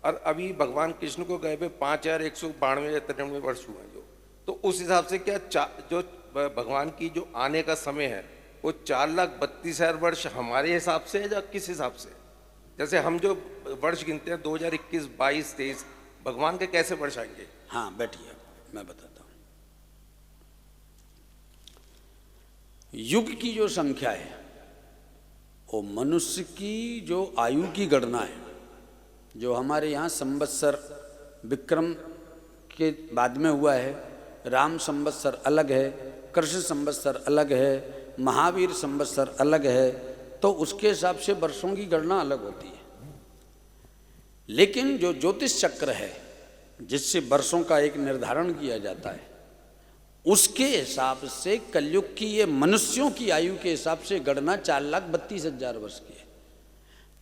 और अभी भगवान कृष्ण को गए हुए 5,192 या 93 वर्ष हुए जो, तो उस हिसाब से क्या जो भगवान की जो आने का समय है वो 4,32,000 वर्ष हमारे हिसाब से है या किस हिसाब से? जैसे हम जो वर्ष गिनते हैं 2021, 22, 23, भगवान के कैसे वर्ष आएंगे? हाँ बैठिए, मैं बताता हूँ। युग की जो संख्या है वो मनुष्य की जो आयु की गणना है, जो हमारे यहाँ संवत्सर विक्रम के बाद में हुआ है, राम संवत्सर अलग है, कृष्ण संवत्सर अलग है, महावीर संवत्सर अलग है, तो उसके हिसाब से वर्षों की गणना अलग होती है। लेकिन जो ज्योतिष चक्र है जिससे वर्षों का एक निर्धारण किया जाता है, उसके हिसाब से कलयुग की ये मनुष्यों की आयु के हिसाब से गणना 4,32,000 वर्ष की है।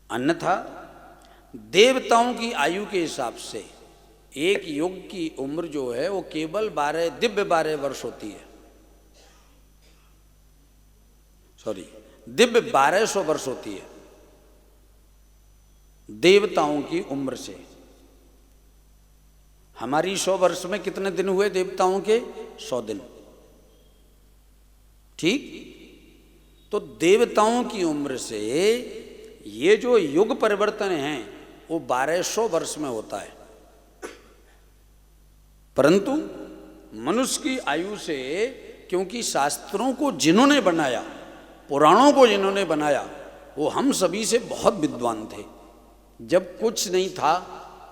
अन्यथा देवताओं की आयु के हिसाब से एक युग की उम्र जो है वो केवल 12 वर्ष होती है। सॉरी, दिव्य 1200 वर्ष होती है देवताओं की उम्र से। हमारी 100 वर्ष में कितने दिन हुए देवताओं के? 100 दिन। ठीक, तो देवताओं की उम्र से ये जो युग परिवर्तन है वो 1200 वर्ष में होता है, परंतु मनुष्य की आयु से, क्योंकि शास्त्रों को जिन्होंने बनाया, पुराणों को जिन्होंने बनाया, वो हम सभी से बहुत विद्वान थे। जब कुछ नहीं था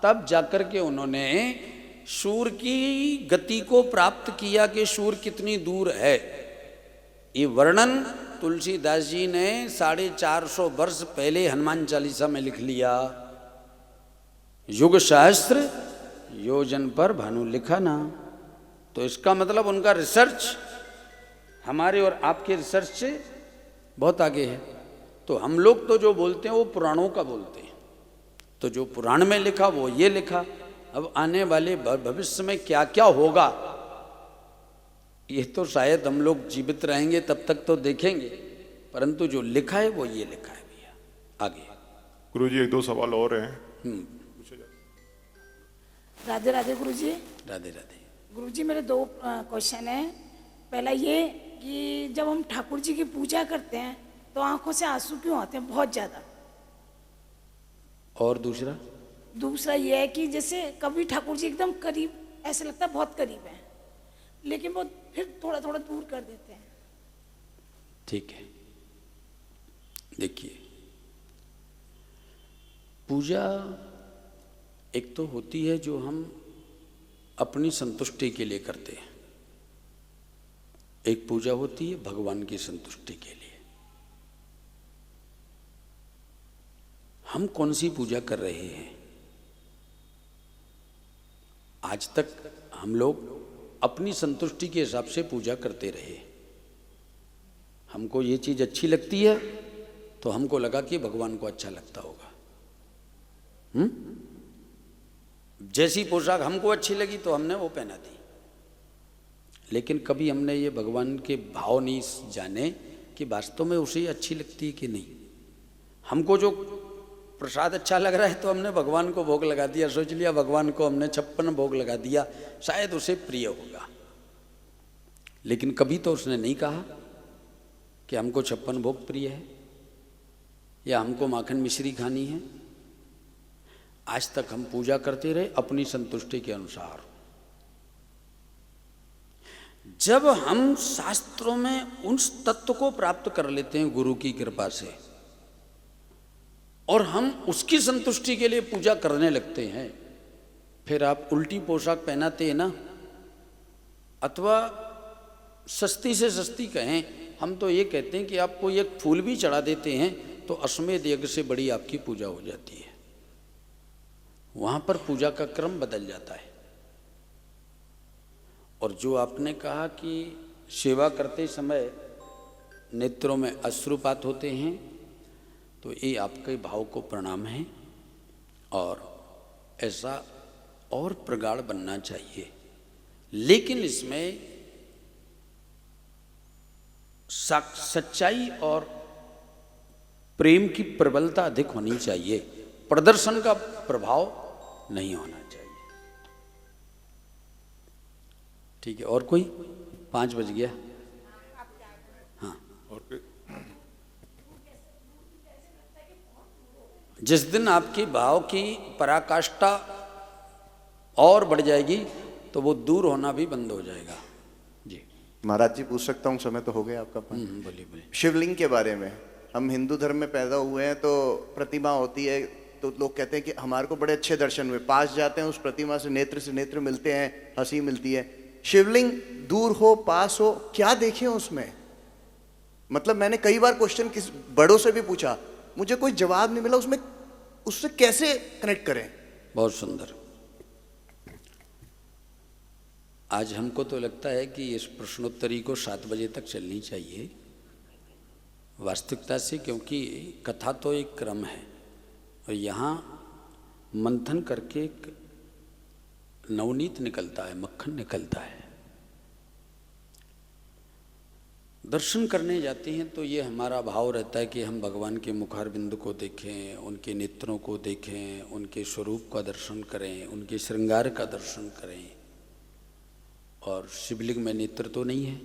तब जाकर के उन्होंने सूर्य की गति को प्राप्त किया कि सूर्य कितनी दूर है। ये वर्णन तुलसीदास जी ने 450 वर्ष पहले हनुमान चालीसा में लिख लिया। युग शास्त्र योजन पर भानु लिखा ना। तो इसका मतलब उनका रिसर्च हमारे और आपके रिसर्च से बहुत आगे है। तो हम लोग तो जो बोलते हैं वो पुराणों का बोलते हैं, तो जो पुराण में लिखा वो ये लिखा। अब आने वाले भविष्य में क्या क्या होगा ये तो शायद हम लोग जीवित रहेंगे तब तक तो देखेंगे, परंतु जो लिखा है वो ये लिखा है भैया। आगे गुरुजी, एक दो सवाल और हैं। राधे राधे गुरुजी। राधे राधे। गुरुजी, मेरे 2 क्वेश्चन हैं। पहला ये कि जब हम ठाकुर जी की पूजा करते हैं तो आंखों से आंसू क्यों आते हैं बहुत ज़्यादा? और दूसरा? दूसरा ये है कि जैसे कभी ठाकुर जी एकदम करीब, ऐसा लगता है बहुत करीब है, लेकिन वो फिर थोड़ा थोड़ा दूर कर देते हैं। ठीक है, देखिए, पूजा एक तो होती है जो हम अपनी संतुष्टि के लिए करते हैं, एक पूजा होती है भगवान की संतुष्टि के लिए। हम कौन सी पूजा कर रहे हैं? आज तक हम लोग अपनी संतुष्टि के हिसाब से पूजा करते रहे। हमको ये चीज़ अच्छी लगती है तो हमको लगा कि भगवान को अच्छा लगता होगा। जैसी पोशाक हमको अच्छी लगी तो हमने वो पहना दी, लेकिन कभी हमने ये भगवान के भाव नहीं जाने कि वास्तव में उसे अच्छी लगती है कि नहीं। हमको जो प्रसाद अच्छा लग रहा है तो हमने भगवान को भोग लगा दिया, सोच लिया भगवान को हमने 56 भोग लगा दिया, शायद उसे प्रिय होगा। लेकिन कभी तो उसने नहीं कहा कि हमको 56 भोग प्रिय है या हमको माखन मिश्री खानी है। आज तक हम पूजा करते रहे अपनी संतुष्टि के अनुसार। जब हम शास्त्रों में उन तत्व को प्राप्त कर लेते हैं गुरु की कृपा से और हम उसकी संतुष्टि के लिए पूजा करने लगते हैं, फिर आप उल्टी पोशाक पहनाते हैं ना, अथवा सस्ती से सस्ती कहें, हम तो ये कहते हैं कि आप कोई एक फूल भी चढ़ा देते हैं तो अश्वमेध यज्ञ से बड़ी आपकी पूजा हो जाती है। वहाँ पर पूजा का क्रम बदल जाता है। और जो आपने कहा कि सेवा करते समय नेत्रों में अश्रुपात होते हैं, तो ये आपके भाव को प्रणाम है और ऐसा और प्रगाढ़ बनना चाहिए। लेकिन इसमें सच्चाई और प्रेम की प्रबलता अधिक होनी चाहिए, प्रदर्शन का प्रभाव नहीं होना चाहिए। ठीक है, और कोई? 5 बज गया। हाँ, और जिस दिन आपकी भाव की पराकाष्ठा और बढ़ जाएगी तो वो दूर होना भी बंद हो जाएगा। जी महाराज जी, पूछ सकता हूँ? समय तो हो गया आपका। बोलिए बोलिए। शिवलिंग के बारे में, हम हिंदू धर्म में पैदा हुए हैं तो प्रतिमा होती है, तो लोग कहते हैं कि हमारे को बड़े अच्छे दर्शन हुए, पास जाते हैं उस प्रतिमा से नेत्र मिलते हैं, हंसी मिलती है। शिवलिंग दूर हो पास हो, क्या देखें उसमें? मतलब मैंने कई बार क्वेश्चन किस बड़ों से भी पूछा, मुझे कोई जवाब नहीं मिला उसमें, उससे कैसे कनेक्ट करें? बहुत सुंदर। आज हमको तो लगता है कि इस प्रश्नोत्तरी को 7 बजे तक चलनी चाहिए वास्तविकता से, क्योंकि कथा तो एक क्रम है और यहाँ मंथन करके एक नवनीत निकलता है, मक्खन निकलता है। दर्शन करने जाते हैं तो ये हमारा भाव रहता है कि हम भगवान के मुखारबिंद को देखें, उनके नेत्रों को देखें, उनके स्वरूप का दर्शन करें, उनके श्रृंगार का दर्शन करें। और शिवलिंग में नेत्र तो नहीं है,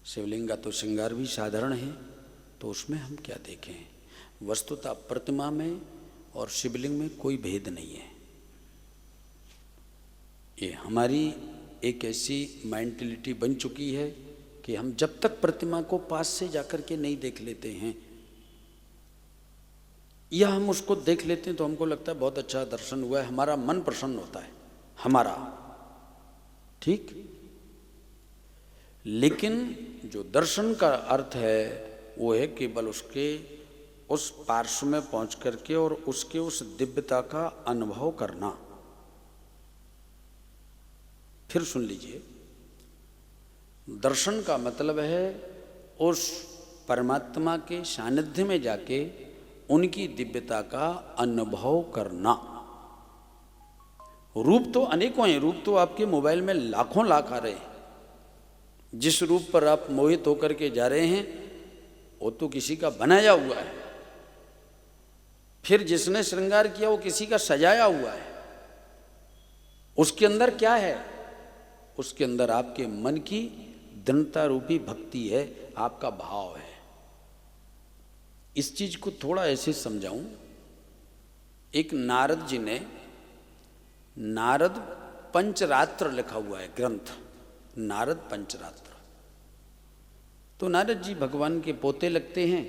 शिवलिंग का तो श्रृंगार भी साधारण है, तो उसमें हम क्या देखें। वस्तुतः प्रतिमा में और शिवलिंग में कोई भेद नहीं है। ये हमारी एक ऐसी मेंटलिटी बन चुकी है कि हम जब तक प्रतिमा को पास से जाकर के नहीं देख लेते हैं या हम उसको देख लेते हैं तो हमको लगता है बहुत अच्छा दर्शन हुआ है, हमारा मन प्रसन्न होता है, हमारा ठीक। लेकिन जो दर्शन का अर्थ है वो है केवल उसके उस पार्श्व में पहुंच करके और उसके उस दिव्यता का अनुभव करना। फिर सुन लीजिए, दर्शन का मतलब है उस परमात्मा के सानिध्य में जाके उनकी दिव्यता का अनुभव करना। रूप तो अनेकों हैं, रूप तो आपके मोबाइल में लाखों लाख आ रहे हैं। जिस रूप पर आप मोहित होकर के जा रहे हैं वो तो किसी का बनाया हुआ है, फिर जिसने श्रृंगार किया वो किसी का सजाया हुआ है। उसके अंदर क्या है? उसके अंदर आपके मन की दृढ़ता रूपी भक्ति है, आपका भाव है। इस चीज को थोड़ा ऐसे समझाऊं। एक नारद जी ने, नारद पंचरात्र लिखा हुआ है ग्रंथ, नारद पंचरात्र। तो नारद जी भगवान के पोते लगते हैं,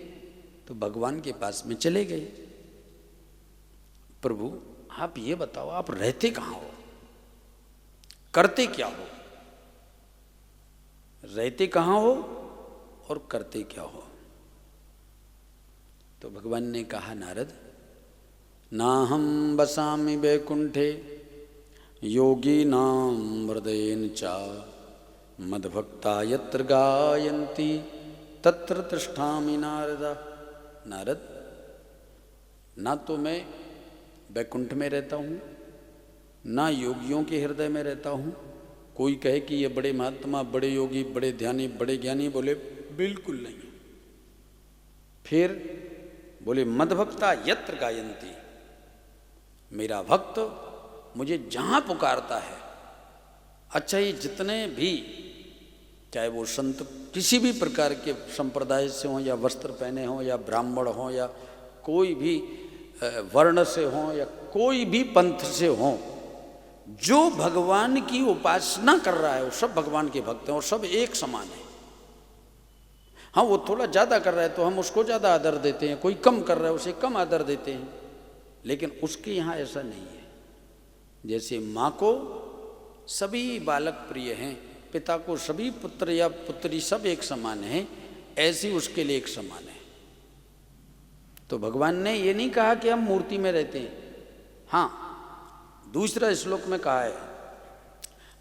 तो भगवान के पास में चले गए। प्रभु आप ये बताओ, आप रहते कहाँ हो, करते क्या हो? रहते कहाँ हो और करते क्या हो? तो भगवान ने कहा, नारद नाहं वसामि वैकुंठे योगिनां हृदयेन च मद्भक्ता यत्र गायन्ति तत्र तिष्ठामि नारद। नारद, ना तो मैं वैकुंठ में रहता हूँ, ना योगियों के हृदय में रहता हूँ। कोई कहे कि ये बड़े महात्मा, बड़े योगी, बड़े ध्यानी, बड़े ज्ञानी, बोले बिल्कुल नहीं। फिर बोले मद्भक्ता यत्र गायन्ति, मेरा भक्त मुझे जहाँ पुकारता है। अच्छा, ये जितने भी, चाहे वो संत किसी भी प्रकार के संप्रदाय से हों या वस्त्र पहने हों या ब्राह्मण हों या कोई भी वर्ण से हों या कोई भी पंथ से हों, जो भगवान की उपासना कर रहा है वो सब भगवान के भक्त हैं और सब एक समान है। हाँ, वो थोड़ा ज़्यादा कर रहा है तो हम उसको ज़्यादा आदर देते हैं, कोई कम कर रहा है उसे कम आदर देते हैं, लेकिन उसके यहाँ ऐसा नहीं है। जैसे माँ को सभी बालक प्रिय हैं, पिता को सभी पुत्र या पुत्री सब एक समान हैं, ऐसी उसके लिए एक समान है। तो भगवान ने ये नहीं कहा कि हम मूर्ति में रहते हैं। हाँ, दूसरा श्लोक में कहा है,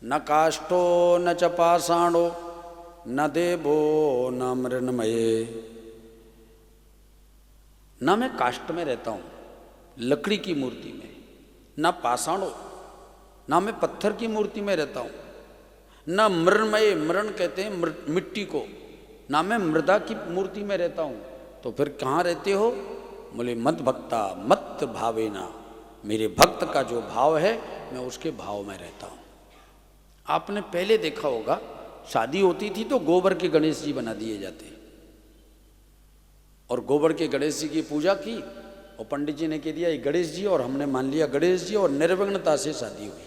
न काष्ठो न च पाषाणो न देवो न मृण्मये। न मैं काष्ठ में रहता हूँ, लकड़ी की मूर्ति में, न पाषाणो, ना मैं पत्थर की मूर्ति में रहता हूँ, न मृण्मय, मृण कहते हैं मिट्टी को, ना मैं मृदा की मूर्ति में रहता हूँ। तो फिर कहाँ रहते हो? बोले मत भक्ता मत भावेना, मेरे भक्त का जो भाव है मैं उसके भाव में रहता हूँ। आपने पहले देखा होगा, शादी होती थी तो गोबर के गणेश जी बना दिए जाते, और गोबर के गणेश जी की पूजा की और पंडित जी ने कह दिया ये गणेश जी, और हमने मान लिया गणेश जी, और निर्विघ्नता से शादी हुई।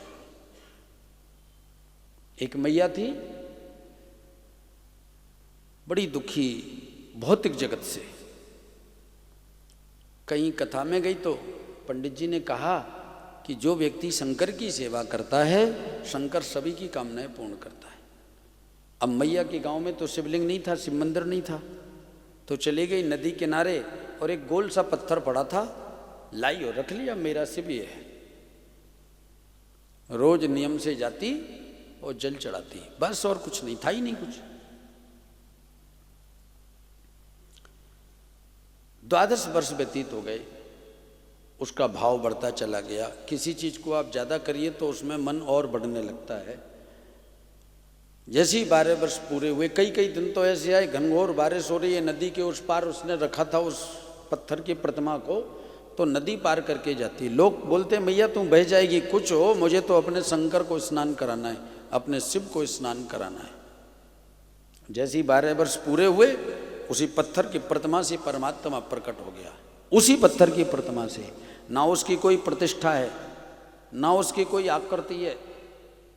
एक मैया थी, बड़ी दुखी भौतिक जगत से, कहीं कथा में गई तो पंडित जी ने कहा कि जो व्यक्ति शंकर की सेवा करता है, शंकर सभी की कामनाएं पूर्ण करता है। अब मैया के गांव में तो शिवलिंग नहीं था, शिव मंदिर नहीं था, तो चली गई नदी किनारे और एक गोल सा पत्थर पड़ा था, लाई और रख लिया, मेरा शिव ये है। रोज नियम से जाती और जल चढ़ाती, बस और कुछ नहीं था ही नहीं कुछ। 12 वर्ष व्यतीत हो गए, उसका भाव बढ़ता चला गया। किसी चीज को आप ज्यादा करिए तो उसमें मन और बढ़ने लगता है। जैसे ही 12 वर्ष पूरे हुए, कई कई दिन तो ऐसे आए, घनघोर बारिश हो रही है, नदी के उस पार उसने रखा था उस पत्थर की प्रतिमा को, तो नदी पार करके जाती। लोग बोलते मैया तू बह जाएगी, कुछ हो, मुझे तो अपने शंकर को स्नान कराना है, अपने शिव को स्नान कराना है। जैसे ही 12 वर्ष पूरे हुए, उसी पत्थर की प्रतिमा से परमात्मा प्रकट हो गया। उसी पत्थर की प्रतिमा से, ना उसकी कोई प्रतिष्ठा है, ना उसकी कोई आकृति है,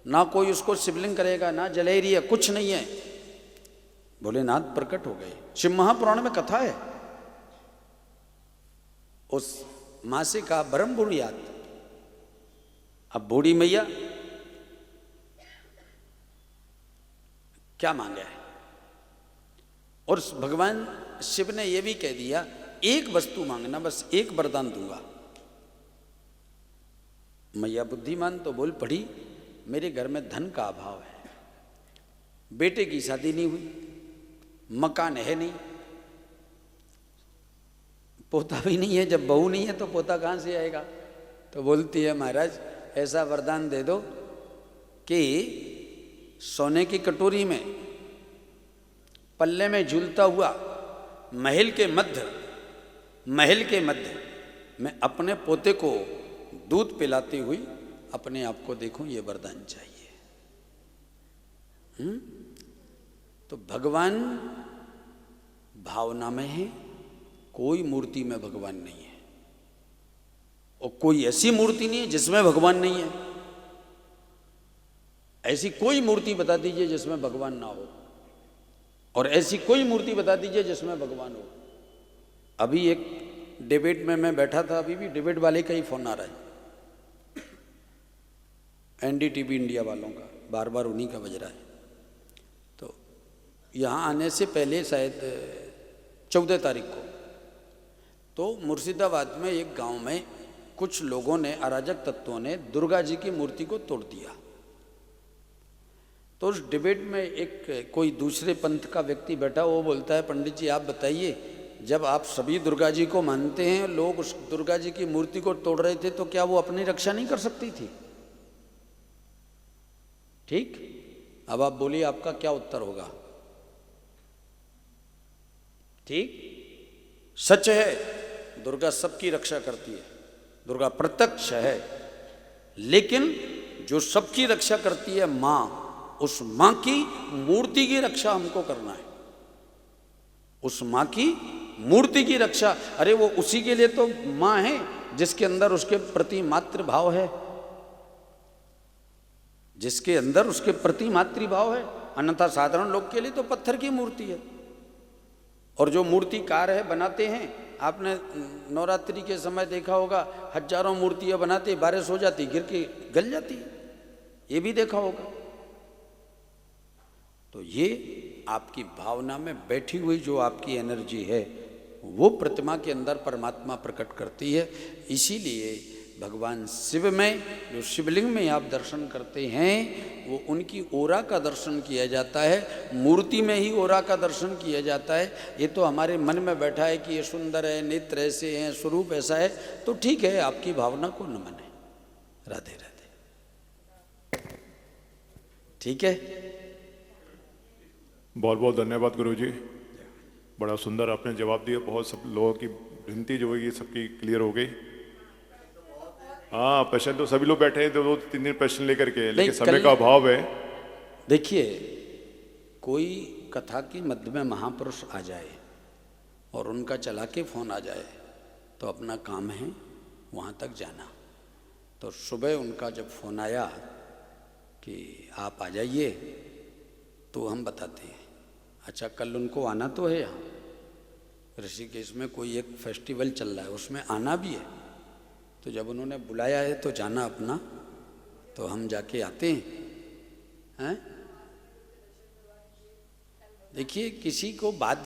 ना कोई उसको शिवलिंग करेगा, ना जलेरी है, कुछ नहीं है, भोलेनाथ प्रकट हो गए। शिव महापुराण में कथा है। उस माँ से कहा ब्रह्म बुढ़ियात, अब बूढ़ी मैया क्या मांगा है, और भगवान शिव ने यह भी कह दिया एक वस्तु मांगना, बस एक वरदान दूंगा। मैया बुद्धिमान तो बोल पड़ी मेरे घर में धन का अभाव है, बेटे की शादी नहीं हुई, मकान है नहीं, पोता भी नहीं है, जब बहू नहीं है तो पोता कहाँ से आएगा। तो बोलती है महाराज ऐसा वरदान दे दो कि सोने की कटोरी में पल्ले में झूलता हुआ महल के मध्य में अपने पोते को दूध पिलाती हुई अपने आप को देखूं, ये वरदान चाहिए। तो भगवान भावना में है, कोई मूर्ति में भगवान नहीं है, और कोई ऐसी मूर्ति नहीं है जिसमें भगवान नहीं है। ऐसी कोई मूर्ति बता दीजिए जिसमें भगवान ना हो, और ऐसी कोई मूर्ति बता दीजिए जिसमें भगवान हो। अभी एक डिबेट में मैं बैठा था, अभी भी डिबेट वाले का ही फोन आ रहा है, एनडीटीवी इंडिया वालों का, बार बार उन्हीं का बज रहा है। तो यहाँ आने से पहले शायद 14 तारीख को तो मुर्शिदाबाद में एक गांव में कुछ लोगों ने, अराजक तत्वों ने दुर्गा जी की मूर्ति को तोड़ दिया। तो उस डिबेट में एक कोई दूसरे पंथ का व्यक्ति बैठा, वो बोलता है पंडित जी आप बताइए, जब आप सभी दुर्गा जी को मानते हैं, लोग उस दुर्गा जी की मूर्ति को तोड़ रहे थे, तो क्या वो अपनी रक्षा नहीं कर सकती थी? ठीक, अब आप बोलिए आपका क्या उत्तर होगा? ठीक, सच है दुर्गा सबकी रक्षा करती है, दुर्गा प्रत्यक्ष है, लेकिन जो सबकी रक्षा करती है मां, उस मां की मूर्ति की रक्षा हमको करना है। उस मां की मूर्ति की रक्षा, अरे वो उसी के लिए तो मां है जिसके अंदर उसके प्रति मातृभाव है, जिसके अंदर उसके प्रति मातृभाव है। अन्यथा साधारण लोग के लिए तो पत्थर की मूर्ति है। और जो मूर्तिकार है, बनाते हैं, आपने नवरात्रि के समय देखा होगा, हजारों मूर्तियां बनाते, बारिश हो जाती, गिर के गल जाती, ये भी देखा होगा। तो ये आपकी भावना में बैठी हुई जो आपकी एनर्जी है, वो प्रतिमा के अंदर परमात्मा प्रकट करती है। इसीलिए भगवान शिव में, जो शिवलिंग में आप दर्शन करते हैं, वो उनकी ओरा का दर्शन किया जाता है, मूर्ति में ही ओरा का दर्शन किया जाता है। ये तो हमारे मन में बैठा है कि ये सुंदर है, नेत्र ऐसे हैं, स्वरूप ऐसा है, तो ठीक है, आपकी भावना को नमन है। राधे राधे। ठीक है, बहुत बहुत धन्यवाद गुरुजी, बड़ा सुंदर आपने जवाब दिया। बहुत सब लोगों की भिन्नती जो है सबकी क्लियर हो गई। हाँ, प्रश्न तो सभी लोग बैठे हैं, 2-3 प्रश्न लेकर के, लेकिन समय का अभाव है। देखिए, कोई कथा के मध्य में महापुरुष आ जाए और उनका चला के फोन आ जाए, तो अपना काम है वहाँ तक जाना। तो सुबह उनका जब फोन आया कि आप आ जाइए, तो हम बताते हैं अच्छा कल उनको आना तो है, यहाँ ऋषिकेश में कोई एक फेस्टिवल चल रहा है, उसमें आना भी है। तो जब उन्होंने बुलाया है तो जाना अपना, तो हम जाके आते हैं। देखिए, किसी को बात